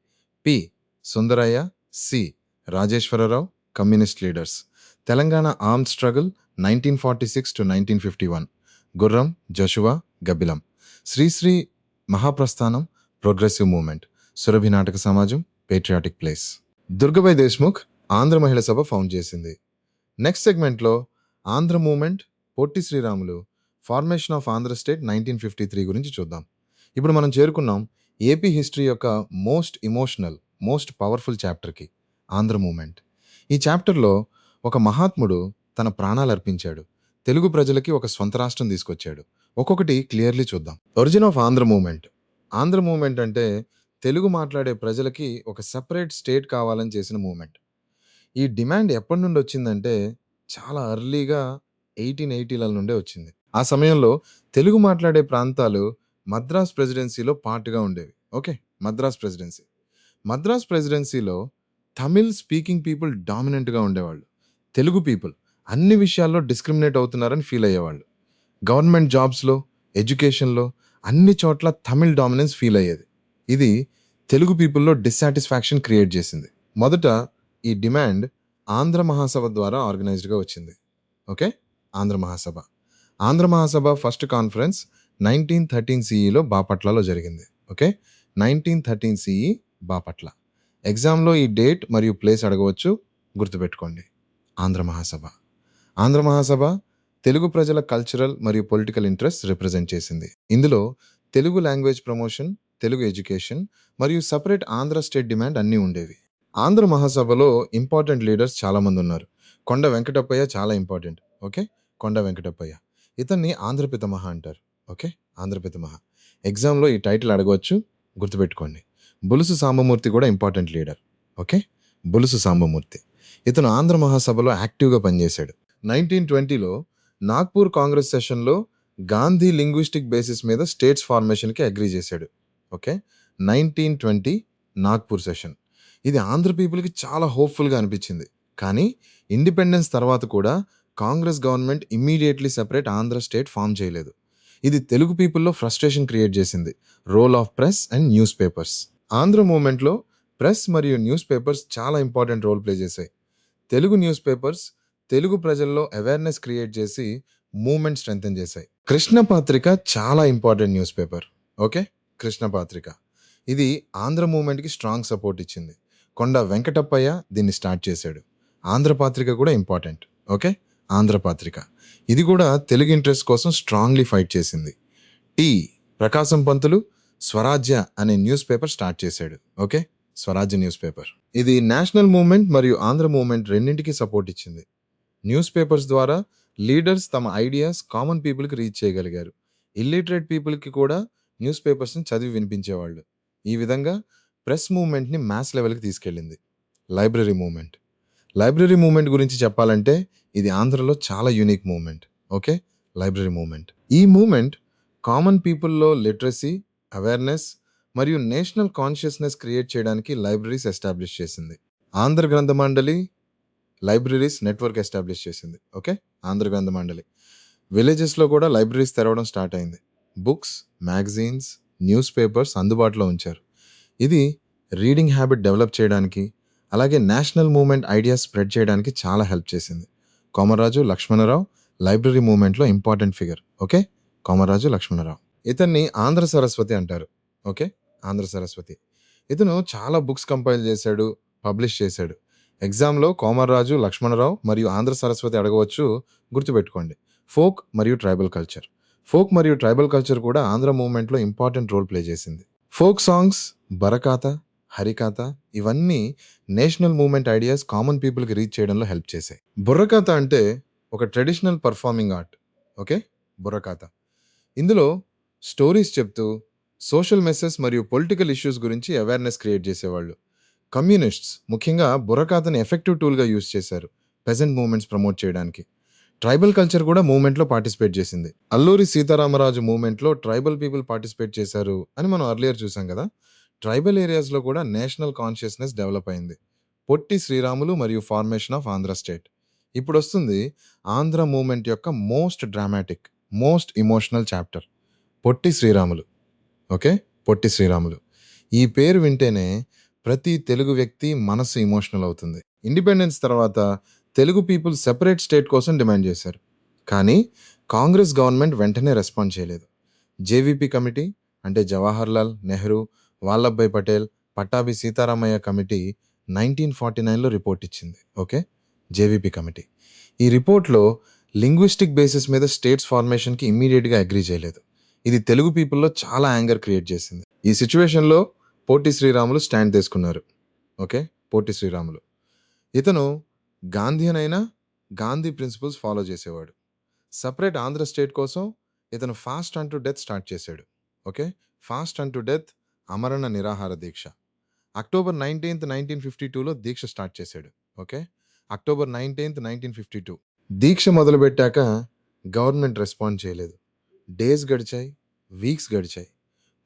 P. Sundarayya. C. Rajeswararao, communist leaders. Telangana armed struggle 1946-1951. Gurram Jashuva, Gabbilam. Srisri Mahaprasthanam, progressive movement. Surabhi Nataka Samajam, patriotic plays. Durgabai Deshmukh Andhra Mahila Sabha found చేసింది. నెక్స్ట్ సెగ్మెంట్లో Andhra movement, Potti Sriramulu, formation of Andhra state 1953 గురించి చూద్దాం. ఇప్పుడు మనం చేరుకున్నాం ఏపీ హిస్టరీ యొక్క మోస్ట్ ఎమోషనల్, మోస్ట్ పవర్ఫుల్ చాప్టర్కి, ఆంధ్ర మూవ్‌మెంట్. ఈ చాప్టర్లో ఒక మహాత్ముడు తన ప్రాణాలర్పించాడు. తెలుగు ప్రజలకి ఒక స్వంత రాష్ట్రం తీసుకొచ్చాడు. ఒక్కొక్కటి క్లియర్‌లీ చూద్దాం. Origin of Andhra movement. Andhra movement అంటే తెలుగు మాట్లాడే ప్రజలకి ఒక సెపరేట్ స్టేట్ కావాలని చేసిన మూవ్‌మెంట్. ఈ డిమాండ్ ఎప్పటి నుండి వచ్చిందంటే చాలా ఎర్లీగా 1880ల నుండే వచ్చింది. ఆ సమయంలో తెలుగు మాట్లాడే ప్రాంతాలు మద్రాస్ ప్రెసిడెన్సీలో పార్ట్‌గా ఉండేవి. ఓకే. మద్రాస్ ప్రెసిడెన్సీ. మద్రాస్ ప్రెసిడెన్సీలో తమిళ్ స్పీకింగ్ పీపుల్ డామినెంట్‌గా ఉండేవాళ్ళు. తెలుగు పీపుల్ అన్ని విషయాల్లో డిస్క్రిమినేట్ అవుతున్నారని ఫీల్ అయ్యేవాళ్ళు. గవర్నమెంట్ జాబ్స్‌లో, ఎడ్యుకేషన్‌లో అన్ని చోట్ల తమిళ్ డామినెన్స్ ఫీల్ అయ్యేది. ఇది తెలుగు పీపుల్‌లో డిస్సాటిస్ఫాక్షన్ క్రియేట్ చేసింది. మొదట ఈ డిమాండ్ ఆంధ్ర మహాసభ ద్వారా ఆర్గనైజ్డ్‌గా వచ్చింది. ఓకే. ఆంధ్ర మహాసభ. ఆంధ్ర మహాసభ ఫస్ట్ కాన్ఫరెన్స్ 1913 సీఈలో బాపట్లలో జరిగింది. ఓకే. 1913 సీఈ బాపట్ల. ఎగ్జామ్‌లో ఈ డేట్ మరియు ప్లేస్ అడగవచ్చు. గుర్తుపెట్టుకోండి. ఆంధ్ర మహాసభ. ఆంధ్ర మహాసభ తెలుగు ప్రజల కల్చరల్ మరియు పొలిటికల్ ఇంట్రెస్ట్ రిప్రజెంట్ చేసింది. ఇందులో Telugu language promotion, Telugu education మరియు సెపరేట్ ఆంధ్ర స్టేట్ డిమాండ్ అన్నీ ఉండేవి. ఆంధ్ర మహాసభలో ఇంపార్టెంట్ లీడర్స్ చాలామంది ఉన్నారు. కొండ వెంకటప్పయ్య చాలా ఇంపార్టెంట్. ఓకే. కొండ వెంకటప్పయ్య. ఇతన్ని ఆంధ్ర పితామహ అంటారు. ఓకే. ఆంధ్ర పితామహ. ఎగ్జామ్‌లో ఈ టైటిల్ అడగవచ్చు. గుర్తుపెట్టుకోండి. బులుసు సాంబమూర్తి కూడా important leader. Okay. Bulusu Sambamurthy. ఇతను ఆంధ్ర మహాసభలో యాక్టివ్‌గా పనిచేశాడు. 1920లో నాగ్పూర్ కాంగ్రెస్ సెషన్‌లో గాంధీ లింగ్విస్టిక్ బేసిస్ మీద స్టేట్స్ ఫార్మేషన్‌కి అగ్రీ చేశాడు. ఓకే. 1920 నాగ్పూర్ సెషన్. ఇది ఆంధ్ర పీపుల్‌కి చాలా హోప్‌ఫుల్‌గా అనిపించింది. కానీ ఇండిపెండెన్స్ తర్వాత కూడా Congress government immediately separate Andhra state form చేయలేదు. ఇది తెలుగు పీపుల్‌లో ఫ్రస్ట్రేషన్ క్రియేట్ చేసింది. Role of press and newspapers. Andhra మూవ్‌మెంట్‌లో ప్రెస్ మరియు న్యూస్ పేపర్స్ చాలా ఇంపార్టెంట్ రోల్ ప్లే చేశాయి. తెలుగు న్యూస్ పేపర్స్ తెలుగు ప్రజల్లో అవేర్‌నెస్ క్రియేట్ చేసి మూవ్‌మెంట్ స్ట్రెంథెన్ చేశాయి. కృష్ణపత్రిక చాలా important newspaper. Okay. Krishnapatrika. ఇది ఆంధ్ర మూవ్‌మెంట్‌కి స్ట్రాంగ్ సపోర్ట్ ఇచ్చింది. కొండ వెంకటప్పయ్య దీన్ని స్టార్ట్ చేశాడు. ఆంధ్రపత్రిక కూడా ఇంపార్టెంట్. ఓకే. ఆంధ్రపత్రిక. ఇది కూడా తెలుగు ఇంట్రెస్ట్ కోసం స్ట్రాంగ్‌లీ ఫైట్ చేసింది. టి. ప్రకాశం పంతులు స్వరాజ్య అనే న్యూస్ పేపర్ స్టార్ట్ చేశాడు. ఓకే. స్వరాజ్య న్యూస్ పేపర్. ఇది నేషనల్ మూవ్‌మెంట్ మరియు ఆంధ్ర మూవ్‌మెంట్ రెండింటికి సపోర్ట్ ఇచ్చింది. న్యూస్ పేపర్స్ ద్వారా లీడర్స్ తమ ఐడియాస్ కామన్ పీపుల్‌కి రీచ్ చేయగలిగారు. ఇల్లిటరేట్ పీపుల్‌కి కూడా న్యూస్ పేపర్స్‌ని చదివి వినిపించేవాళ్ళు. ఈ విధంగా ప్రెస్ మూవ్‌మెంట్‌ని మాస్ లెవెల్‌కి తీసుకెళ్ళింది. Library movement. లైబ్రరీ మూవ్‌మెంట్ గురించి చెప్పాలంటే ఇది ఆంధ్రలో చాలా unique movement. Okay. Library movement. ఈ మూవ్‌మెంట్ కామన్ పీపుల్‌లో లిటరసీ, అవేర్‌నెస్ మరియు నేషనల్ కాన్షియస్‌నెస్ క్రియేట్ చేయడానికి లైబ్రరీస్ ఎస్టాబ్లిష్ చేసింది. ఆంధ్ర గ్రంథ మండలి లైబ్రరీస్ నెట్వర్క్ ఎస్టాబ్లిష్ చేసింది. ఓకే. ఆంధ్ర గ్రంథ మండలి. విలేజెస్‌లో కూడా లైబ్రరీస్ తెరవడం స్టార్ట్ అయింది. బుక్స్, మ్యాగజైన్స్, న్యూస్ పేపర్స్ అందుబాటులో ఉంచారు. ఇది రీడింగ్ హ్యాబిట్ డెవలప్ చేయడానికి, అలాగే నేషనల్ మూవ్‌మెంట్ ఐడియాస్ స్ప్రెడ్ చేయడానికి చాలా హెల్ప్ చేసింది. కోమర్రాజు లక్ష్మణరావు లైబ్రరీ మూవ్‌మెంట్‌లో important figure. Okay. Komarraju Lakshmanarao. ఇతన్ని ఆంధ్ర సరస్వతి అంటారు. ఓకే. ఆంధ్ర సరస్వతి. ఇతను చాలా బుక్స్ కంపైల్ చేశాడు, పబ్లిష్ చేశాడు. ఎగ్జామ్‌లో కోమర్రాజు లక్ష్మణరావు మరియు ఆంధ్ర సరస్వతి అడగవచ్చు. గుర్తుపెట్టుకోండి. ఫోక్ మరియు ట్రైబల్ కల్చర్. ఫోక్ మరియు ట్రైబల్ కల్చర్ కూడా ఆంధ్ర మూవ్‌మెంట్‌లో ఇంపార్టెంట్ రోల్ ప్లే చేసింది. ఫోక్ సాంగ్స్, బరకాత, హరికాత ఇవన్నీ నేషనల్ మూవ్‌మెంట్ ఐడియాస్ కామన్ పీపుల్‌కి రీచ్ చేయడంలో హెల్ప్ చేశాయి. బుర్రకథ అంటే ఒక ట్రెడిషనల్ పర్ఫార్మింగ్ ఆర్ట్. ఓకే. బుర్రకథ. ఇందులో స్టోరీస్ చెప్తూ సోషల్ మెసేజ్ మరియు పొలిటికల్ ఇష్యూస్ గురించి అవేర్‌నెస్ క్రియేట్ చేసేవాళ్ళు. కమ్యూనిస్ట్స్ ముఖ్యంగా బుర్రకథని ఎఫెక్టివ్ టూల్‌గా యూజ్ చేశారు పెజెంట్ మూవ్‌మెంట్స్ ప్రమోట్ చేయడానికి. ట్రైబల్ కల్చర్ కూడా మూవ్‌మెంట్‌లో పార్టిసిపేట్ చేసింది. Alluri Sitaramaraju మూవ్‌మెంట్‌లో tribal people participate చేశారు అని మనం ఎర్లియర్ చూసాం కదా. ట్రైబల్ ఏరియాస్‌లో కూడా నేషనల్ కాన్షియస్‌నెస్ డెవలప్ అయింది. పొట్టి శ్రీరాములు మరియు ఫార్మేషన్ ఆఫ్ ఆంధ్ర స్టేట్. ఇప్పుడొస్తుంది ఆంధ్ర మూవ్‌మెంట్ యొక్క most dramatic, most emotional chapter. Potti Sriramulu. Okay. Potti Sriramulu. ఈ పేరు వింటేనే ప్రతి తెలుగు వ్యక్తి మనసు ఎమోషనల్ అవుతుంది. ఇండిపెండెన్స్ తర్వాత తెలుగు పీపుల్ సెపరేట్ స్టేట్ కోసం డిమాండ్ చేశారు. కానీ కాంగ్రెస్ గవర్నమెంట్ వెంటనే రెస్పాండ్ చేయలేదు. జేవీపీ కమిటీ అంటే జవహర్లాల్ నెహ్రూ, వల్లభాయ్ పటేల్, పట్టాభి సీతారామయ్య కమిటీ 1949లో రిపోర్ట్ ఇచ్చింది. ఓకే. JVP committee. ఈ రిపోర్ట్‌లో లింగ్విస్టిక్ బేసిస్ మీద స్టేట్స్ ఫార్మేషన్‌కి ఇమ్మీడియేట్‌గా అగ్రీ చేయలేదు. ఇది తెలుగు పీపుల్‌లో చాలా యాంగర్ క్రియేట్ చేసింది. ఈ సిట్యుయేషన్‌లో పొట్టి శ్రీరాములు స్టాండ్ తీసుకున్నారు. ఓకే. పొట్టి శ్రీరాములు. ఇతను గాంధీయనైనా గాంధీ ప్రిన్సిపల్స్ ఫాలో చేసేవాడు. సెపరేట్ ఆంధ్ర స్టేట్ కోసం ఇతను ఫాస్ట్ అంటూ డెత్ స్టార్ట్ చేశాడు. ఓకే. ఫాస్ట్ అంటూ డెత్ అమరణ నిరాహార దీక్ష. అక్టోబర్ 19th 1952లో దీక్ష స్టార్ట్ చేశాడు. ఓకే. అక్టోబర్ 19th 1952 దీక్ష మొదలుపెట్టాక గవర్నమెంట్ రెస్పాండ్ చేయలేదు. డేస్ గడిచాయి, వీక్స్ గడిచాయి.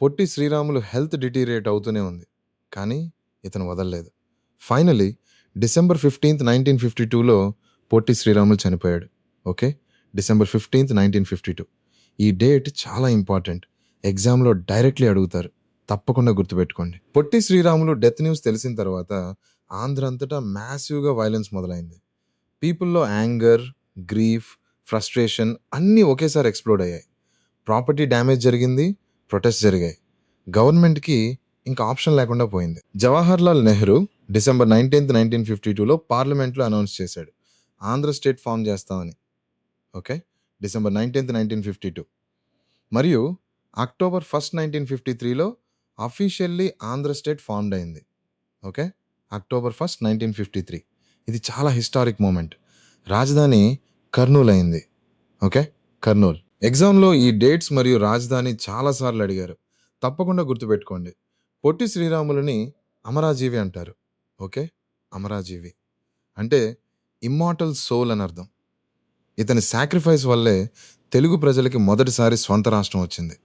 పొట్టి శ్రీరాములు హెల్త్ డిటీరియేట్ అవుతూనే ఉంది. కానీ ఇతను వదలలేదు. Finally December 15th 1952లో Potti Sriramulu చనిపోయాడు. ఓకే. December 15th 1952. ఈ డేట్ చాలా ఇంపార్టెంట్. ఎగ్జామ్లో డైరెక్ట్లీ అడుగుతారు. తప్పకుండా గుర్తుపెట్టుకోండి. పొట్టి శ్రీరాములు డెత్ న్యూస్ తెలిసిన తర్వాత ఆంధ్ర అంతటా మ్యాసివ్గా వైలెన్స్ మొదలైంది. పీపుల్లో యాంగర్, గ్రీఫ్, ఫ్రస్ట్రేషన్ అన్నీ ఒకేసారి ఎక్స్ప్లోడ్ అయ్యాయి. ప్రాపర్టీ డ్యామేజ్ జరిగింది, ప్రొటెస్ట్ జరిగాయి. గవర్నమెంట్కి ఇంకా ఆప్షన్ లేకుండా పోయింది. జవహర్లాల్ నెహ్రూ డిసెంబర్ 19th 1952లో పార్లమెంట్లో అనౌన్స్ చేశాడు, ఆంధ్ర స్టేట్ ఫామ్ చేస్తామని. ఓకే. డిసెంబర్ 19th 1952 మరియు అక్టోబర్ 1st 1953లో అఫీషియల్లీ ఆంధ్ర స్టేట్ ఫార్మ్డ్ అయింది. ఓకే. October 1st 1953. ఇది చాలా హిస్టారిక్ మూమెంట్. రాజధాని కర్నూలు అయింది. ఓకే. కర్నూలు. ఎగ్జామ్లో ఈ డేట్స్ మరియు రాజధాని చాలాసార్లు అడిగారు. తప్పకుండా గుర్తుపెట్టుకోండి. పొట్టి శ్రీరాములని అమరాజీవి అంటారు. ఓకే. అమరాజీవి అంటే ఇమ్మార్టల్ సోల్ అని అర్థం. ఇతని సాక్రిఫైస్ వల్లే తెలుగు ప్రజలకి మొదటిసారి స్వంత రాష్ట్రం వచ్చింది.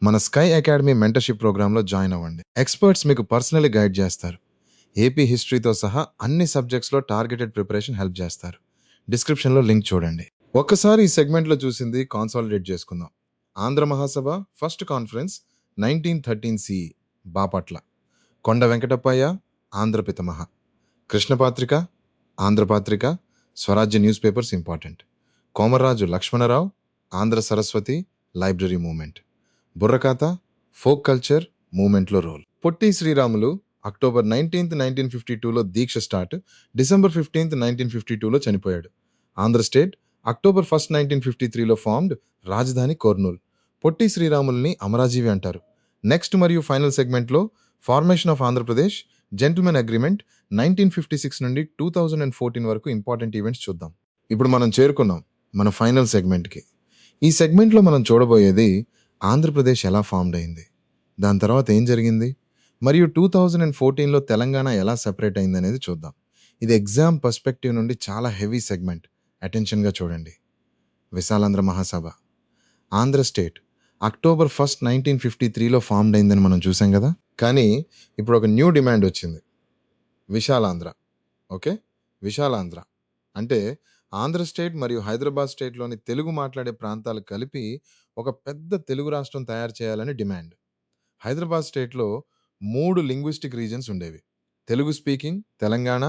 మన స్కై అకాడమీ మెంటర్షిప్ ప్రోగ్రాంలో జాయిన్ అవ్వండి. ఎక్స్పర్ట్స్ మీకు పర్సనలీ గైడ్ చేస్తారు. ఏపీ హిస్టరీతో సహా అన్ని సబ్జెక్ట్స్లో టార్గెటెడ్ ప్రిపరేషన్ హెల్ప్ చేస్తారు. డిస్క్రిప్షన్లో లింక్ చూడండి. ఒక్కసారి ఈ సెగ్మెంట్లో చూసింది కాన్సాలిడేట్ చేసుకుందాం. Andhra Mahasabha first conference 1913 CE Bapatla. Konda Venkatappayya Andhra Pitamaha. Krishnapatrika, Andhrapatrika, Swarajya newspapers important. Komarraju Lakshmanarao, Andhra Saraswati library movement. Burrakatha, folk culture మూమెంట్లో role. Potti Sriramulu October 19th 1952లో దీక్ష స్టార్ట్, డిసెంబర్ 15th 1952లో చనిపోయాడు. ఆంధ్ర స్టేట్ అక్టోబర్ 1st 1953లో ఫార్మ్డ్, రాజధాని కర్నూలు. పొట్టి శ్రీరాముల్ని అమరాజీవి అంటారు. నెక్స్ట్ మరియు ఫైనల్ సెగ్మెంట్లో formation of Andhra Pradesh, gentlemen agreement 1956 నుండి 2014 వరకు ఇంపార్టెంట్ ఈవెంట్స్ చూద్దాం. ఇప్పుడు మనం చేరుకున్నాం మన ఫైనల్ సెగ్మెంట్కి. ఈ సెగ్మెంట్లో మనం చూడబోయేది ఆంధ్రప్రదేశ్ ఎలా ఫార్మ్డ్ అయింది, దాని తర్వాత ఏం జరిగింది, మరియు 2014లో తెలంగాణ ఎలా సెపరేట్ అయింది అనేది చూద్దాం. ఇది ఎగ్జామ్ పర్స్పెక్టివ్ నుండి చాలా హెవీ సెగ్మెంట్. అటెన్షన్గా చూడండి. Visalandhra Mahasabha. Andhra state October 1st 1953లో ఫార్మ్డ్ అయిందని మనం చూసాం కదా. కానీ ఇప్పుడు ఒక న్యూ డిమాండ్ వచ్చింది, విశాలాంధ్ర. ఓకే. విశాలాంధ్ర అంటే ఆంధ్ర స్టేట్ మరియు హైదరాబాద్ స్టేట్లోని తెలుగు మాట్లాడే ప్రాంతాలు కలిపి ఒక పెద్ద తెలుగు రాష్ట్రం తయారు చేయాలని డిమాండ్. హైదరాబాద్ స్టేట్లో 3 లింగ్విస్టిక్ రీజన్స్ ఉండేవి. తెలుగు స్పీకింగ్ తెలంగాణ,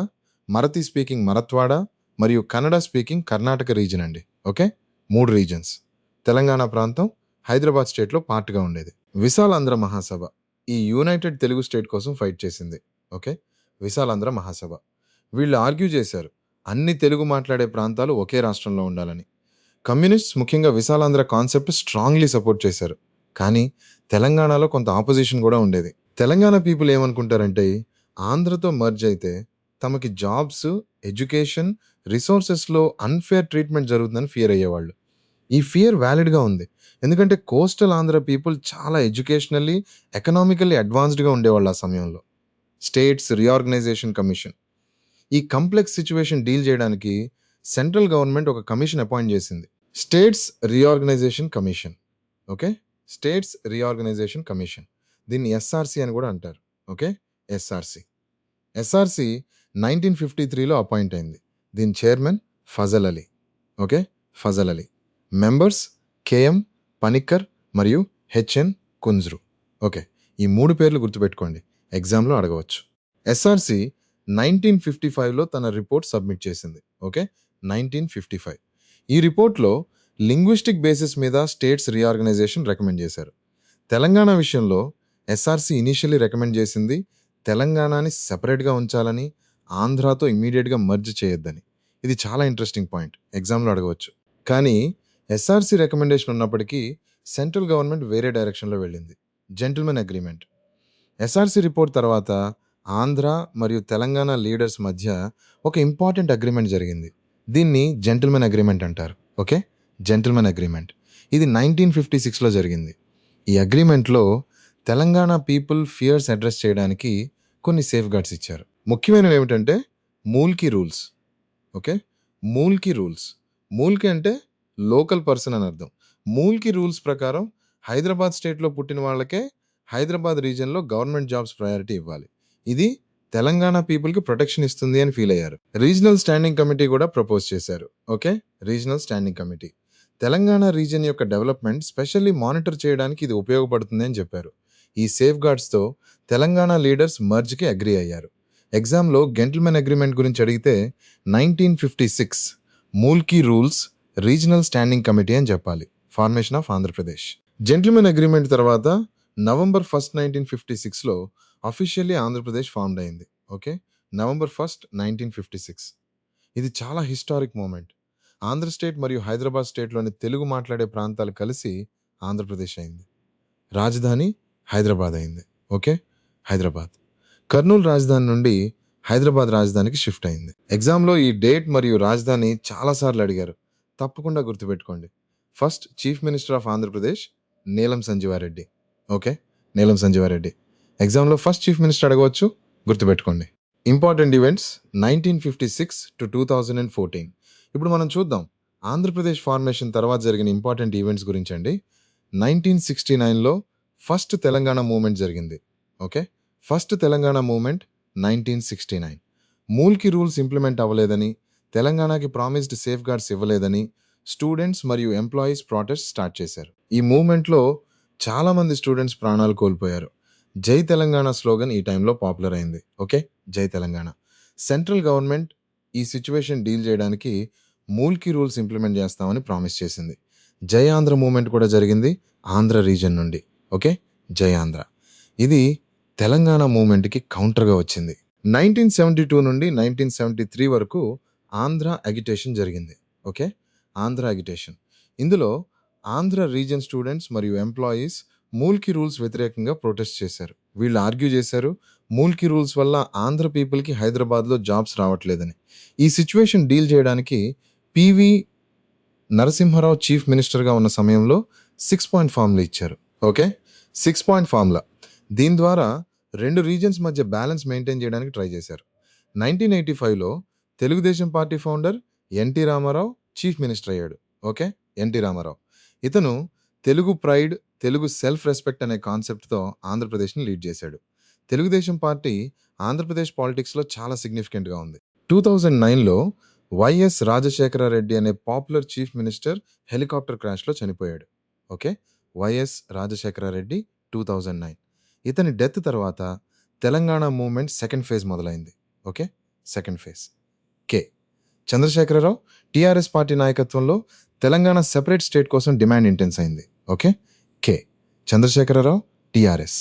మరతి స్పీకింగ్ మరత్వాడ మరియు కన్నడ స్పీకింగ్ కర్ణాటక రీజన్ అండి. ఓకే. 3 రీజన్స్. తెలంగాణ ప్రాంతం హైదరాబాద్ స్టేట్లో పార్ట్గా ఉండేది. విశాలాంధ్ర మహాసభ ఈ యునైటెడ్ తెలుగు స్టేట్ కోసం ఫైట్ చేసింది. ఓకే. విశాలాంధ్ర మహాసభ వీళ్ళు ఆర్గ్యూ చేశారు, అన్ని తెలుగు మాట్లాడే ప్రాంతాలు ఒకే రాష్ట్రంలో ఉండాలని. కమ్యూనిస్ట్స్ ముఖ్యంగా విశాలాంధ్ర కాన్సెప్ట్ స్ట్రాంగ్లీ సపోర్ట్ చేశారు. కానీ తెలంగాణలో కొంత ఆపోజిషన్ కూడా ఉండేది. తెలంగాణ పీపుల్ ఏమనుకుంటారంటే ఆంధ్రతో మర్జ్ అయితే తమకి జాబ్స్, ఎడ్యుకేషన్, రిసోర్సెస్లో అన్ఫేర్ ట్రీట్మెంట్ జరుగుతుందని ఫియర్ అయ్యేవాళ్ళు. ఈ ఫియర్ వ్యాలిడ్గా ఉంది. ఎందుకంటే కోస్టల్ ఆంధ్ర పీపుల్ చాలా ఎడ్యుకేషనల్లీ, ఎకనామికల్లీ అడ్వాన్స్డ్గా ఉండేవాళ్ళు ఆ సమయంలో. స్టేట్స్ రీఆర్గనైజేషన్ కమిషన్ ఈ కంప్లెక్స్ సిచ్యువేషన్ డీల్ చేయడానికి సెంట్రల్ గవర్నమెంట్ ఒక కమిషన్ అపాయింట్ చేసింది, states reorganisation commission. Okay. States reorganisation commission, దీన్ని ఎస్ఆర్సి అని కూడా అంటారు. ఓకే. ఎస్ఆర్సి 1953లో అపాయింట్ అయింది. దీని chairman Fazal Ali. Okay. Fazal Ali. Members KM Panikkar మరియు హెచ్ఎన్ కుంజ్రు. ఓకే. ఈ 3 పేర్లు గుర్తుపెట్టుకోండి, ఎగ్జామ్లో అడగవచ్చు. ఎస్ఆర్సి 1955లో తన రిపోర్ట్ సబ్మిట్ చేసింది. ఓకే. 1955 ఈ రిపోర్ట్లో లింగ్విస్టిక్ బేసిస్ మీద స్టేట్స్ రీఆర్గనైజేషన్ రికమెండ్ చేశారు. తెలంగాణ విషయంలో ఎస్ఆర్సి ఇనీషియల్లీ రికమెండ్ చేసింది తెలంగాణని సెపరేట్గా ఉంచాలని, ఆంధ్రాతో ఇమీడియట్గా మర్జ్ చేయొద్దని. ఇది చాలా ఇంట్రెస్టింగ్ పాయింట్, ఎగ్జామ్లో అడగవచ్చు. కానీ ఎస్ఆర్సి రికమెండేషన్ ఉన్నప్పటికీ సెంట్రల్ గవర్నమెంట్ వేరే డైరెక్షన్లో వెళ్ళింది, జెంటిల్మెన్ అగ్రిమెంట్. ఎస్ఆర్సి రిపోర్ట్ తర్వాత ఆంధ్ర మరియు తెలంగాణ లీడర్స్ మధ్య ఒక ఇంపార్టెంట్ అగ్రిమెంట్ జరిగింది. దీన్ని జెంటిల్‌మెన్ అగ్రీమెంట్ అంటారు. ఓకే. Gentlemen agreement. ఇది 1956లో జరిగింది. ఈ అగ్రీమెంట్‌లో తెలంగాణ పీపుల్ ఫియర్స్ అడ్రెస్ చేయడానికి కొన్ని సేఫ్‌గార్డ్స్ ఇచ్చారు. ముఖ్యమైనవి ఏమిటంటే Mulki rules. Okay. Mulki rules. Mulki అంటే లోకల్ పర్సన్ అని అర్థం. మూల్కి రూల్స్ ప్రకారం హైదరాబాద్ స్టేట్‌లో పుట్టిన వాళ్ళకే హైదరాబాద్ రీజియన్‌లో గవర్నమెంట్ జాబ్స్ ప్రయారిటీ ఇవ్వాలి. ఇది తెలంగాణ పీపుల్‌కి ప్రొటెక్షన్ ఇస్తుంది అని ఫీల్ అయ్యారు. రీజనల్ స్టాండింగ్ కమిటీ కూడా ప్రపోజ్ చేశారు. Okay. Regional standing committee. Telangana region యొక్క డెవలప్మెంట్ స్పెషల్లీ మానిటర్ చేయడానికి ఇది ఉపయోగపడుతుంది అని చెప్పారు. ఈ సేఫ్‌గార్డ్స్‌తో తెలంగాణ లీడర్స్ మర్జ్‌కి అగ్రీ అయ్యారు. ఎగ్జామ్‌లో జెంటిల్‌మెన్ అగ్రీమెంట్ గురించి అడిగితే 1956 Mulki rules regional standing committee అని చెప్పాలి. Formation of Andhra Pradesh. Gentlemen agreement తర్వాత నవంబర్ 1, 1956లో అఫీషియల్లీ ఆంధ్రప్రదేశ్ ఫార్మ్డ్ అయింది. ఓకే. నవంబర్ 1, 1956. ఇది చాలా హిస్టారిక్ మూమెంట్. ఆంధ్ర స్టేట్ మరియు హైదరాబాద్ స్టేట్‌లోని తెలుగు మాట్లాడే ప్రాంతాలు కలిసి ఆంధ్రప్రదేశ్ అయింది. రాజధాని హైదరాబాద్ అయింది. ఓకే. హైదరాబాద్. కర్నూలు రాజధాని నుండి హైదరాబాద్ రాజధానికి షిఫ్ట్ అయింది. ఎగ్జామ్‌లో ఈ డేట్ మరియు రాజధాని చాలా సార్లు అడిగారు. తప్పకుండా గుర్తుపెట్టుకోండి. First chief minister of Andhra Pradesh నీలం సంజీవారెడ్డి. ఓకే. నీలం సంజీవారెడ్డి. ఎగ్జామ్‌లో ఫస్ట్ చీఫ్ మినిస్టర్ అడగవచ్చు. గుర్తుపెట్టుకోండి. Important events 1956 to 2014. ఇప్పుడు మనం చూద్దాం ఆంధ్రప్రదేశ్ ఫార్మేషన్ తర్వాత జరిగిన ఇంపార్టెంట్ ఈవెంట్స్ గురించి అండి. 1969లో ఫస్ట్ తెలంగాణ మూవ్‌మెంట్ జరిగింది. Okay. First Telangana movement 1969. Mulki rules implement అవ్వలేదని, తెలంగాణకి ప్రామిస్డ్ సేఫ్‌గార్డ్స్ ఇవ్వలేదని స్టూడెంట్స్ మరియు ఎంప్లాయీస్ ప్రొటెస్ట్ స్టార్ట్ చేశారు. ఈ మూవ్‌మెంట్‌లో చాలా మంది స్టూడెంట్స్ ప్రాణాలు కోల్పోయారు. జై తెలంగాణ స్లోగన్ ఈ టైంలో పాపులర్ అయింది. ఓకే. జై తెలంగాణ. సెంట్రల్ గవర్నమెంట్ ఈ సిచ్యువేషన్ డీల్ చేయడానికి మూల్కి రూల్స్ ఇంప్లిమెంట్ చేస్తామని ప్రామిస్ చేసింది. జై ఆంధ్ర మూవ్‌మెంట్ కూడా జరిగింది ఆంధ్ర రీజన్ నుండి. ఓకే. జై ఆంధ్ర. ఇది తెలంగాణ మూవ్‌మెంట్‌కి కౌంటర్‌గా వచ్చింది. 1972 నుండి 1973 వరకు ఆంధ్ర అగిటేషన్ జరిగింది. ఓకే. ఆంధ్ర అగిటేషన్. ఇందులో ఆంధ్ర రీజన్ స్టూడెంట్స్ మరియు ఎంప్లాయీస్ మూల్కి రూల్స్ వ్యతిరేకంగా ప్రొటెస్ట్ చేశారు. వీళ్ళు ఆర్గ్యూ చేశారు మూల్కి రూల్స్ వల్ల ఆంధ్ర పీపుల్‌కి హైదరాబాద్‌లో జాబ్స్ రావట్లేదని. ఈ సిచ్యువేషన్ డీల్ చేయడానికి పివి నరసింహారావు చీఫ్ మినిస్టర్‌గా ఉన్న సమయంలో 6 పాయింట్ ఫార్ములా ఇచ్చారు. ఓకే. 6 point formula. దీని ద్వారా 2 రీజన్స్ మధ్య బ్యాలెన్స్ మెయింటైన్ చేయడానికి ట్రై చేశారు. 1985లో Telugu Desam party founder NT Rama Rao chief minister అయ్యాడు. ఓకే. ఎన్టీ రామారావు. ఇతను Telugu pride, Telugu self respect అనే కాన్సెప్ట్‌తో ఆంధ్రప్రదేశ్‌ని లీడ్ చేశాడు. తెలుగుదేశం పార్టీ ఆంధ్రప్రదేశ్ పాలిటిక్స్‌లో చాలా సిగ్నిఫికెంట్‌గా ఉంది. 2009లో వైఎస్ రాజశేఖర రెడ్డి అనే పాపులర్ చీఫ్ మినిస్టర్ హెలికాప్టర్ క్రాష్‌లో చనిపోయాడు. ఓకే. వైఎస్ రాజశేఖర రెడ్డి 2009. ఇతని డెత్ తర్వాత తెలంగాణ మూవ్‌మెంట్ సెకండ్ ఫేజ్ మొదలైంది. Okay. Second phase. K. Chandrasekhara Rao TRS party నాయకత్వంలో తెలంగాణ సెపరేట్ స్టేట్ కోసం డిమాండ్ ఇంటెన్స్ అయింది. Okay. K. Chandrasekhara Rao TRS.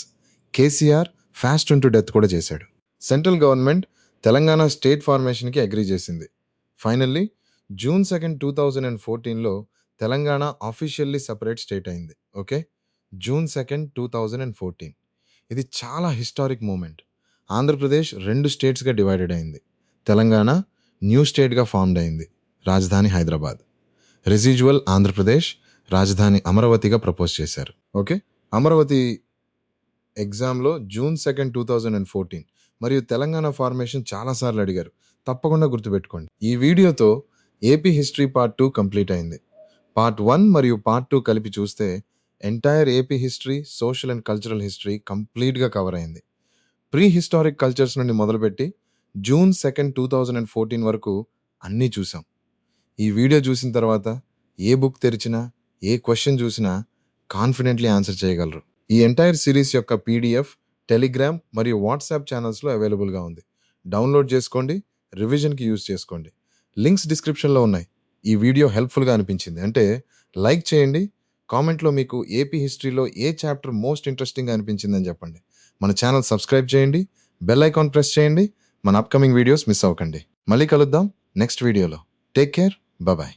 KCR fast unto death కూడా చేశాడు. సెంట్రల్ గవర్నమెంట్ తెలంగాణ స్టేట్ ఫార్మేషన్‌కి అగ్రీ చేసింది. ఫైనల్లీ జూన్ 2, 2014లో తెలంగాణ ఆఫీషియల్లీ సెపరేట్ స్టేట్ అయింది. ఓకే. జూన్ 2, 2014. ఇది చాలా హిస్టారిక్ మూమెంట్. ఆంధ్రప్రదేశ్ 2 స్టేట్స్‌గా డివైడెడ్ అయింది. తెలంగాణ న్యూ స్టేట్‌గా ఫార్మ్డ్ అయింది. రాజధాని హైదరాబాద్. రెసిడ్యువల్ ఆంధ్రప్రదేశ్, రాజధాని అమరావతిగా ప్రపోజ్ చేశారు. ఓకే. అమరావతి ఎగ్జామ్‌లో జూన్ 2, 2014 మరియు తెలంగాణ ఫార్మేషన్ చాలా సార్లు అడిగారు. తప్పకుండా గుర్తుపెట్టుకోండి. ఈ వీడియోతో ఏపీ హిస్టరీ పార్ట్ 2 కంప్లీట్ అయింది. పార్ట్ 1 మరియు పార్ట్ 2 కలిపి చూస్తే entire AP history, social and cultural history కంప్లీట్‌గా కవర్ అయింది. ప్రీ హిస్టారిక్ కల్చర్స్ నుండి మొదలుపెట్టి జూన్ 2, 2014 వరకు అన్నీ చూసాం. ఈ వీడియో చూసిన తర్వాత ఏ బుక్ తెరిచినా, ఏ క్వశ్చన్ చూసినా కాన్ఫిడెంట్‌లీ ఆన్సర్ చేయగలరు. ఈ ఎంటైర్ సిరీస్ యొక్క పీడీఎఫ్ టెలిగ్రామ్ మరియు వాట్సాప్ ఛానల్స్‌లో అవైలబుల్‌గా ఉంది. డౌన్లోడ్ చేసుకోండి, రివిజన్‌కి యూజ్ చేసుకోండి. లింక్స్ డిస్క్రిప్షన్‌లో ఉన్నాయి. ఈ వీడియో హెల్ప్‌ఫుల్‌గా అనిపించింది అంటే లైక్ చేయండి. కామెంట్‌లో మీకు ఏపీ హిస్టరీలో ఏ చాప్టర్ మోస్ట్ ఇంట్రెస్టింగ్‌గా అనిపించిందని చెప్పండి. మన ఛానల్ సబ్స్క్రైబ్ చేయండి. బెల్ ఐకాన్ ప్రెస్ చేయండి. మన అప్కమింగ్ వీడియోస్ మిస్ అవ్వకండి. మళ్ళీ కలుద్దాం నెక్స్ట్ వీడియోలో. Take care. బాయ్.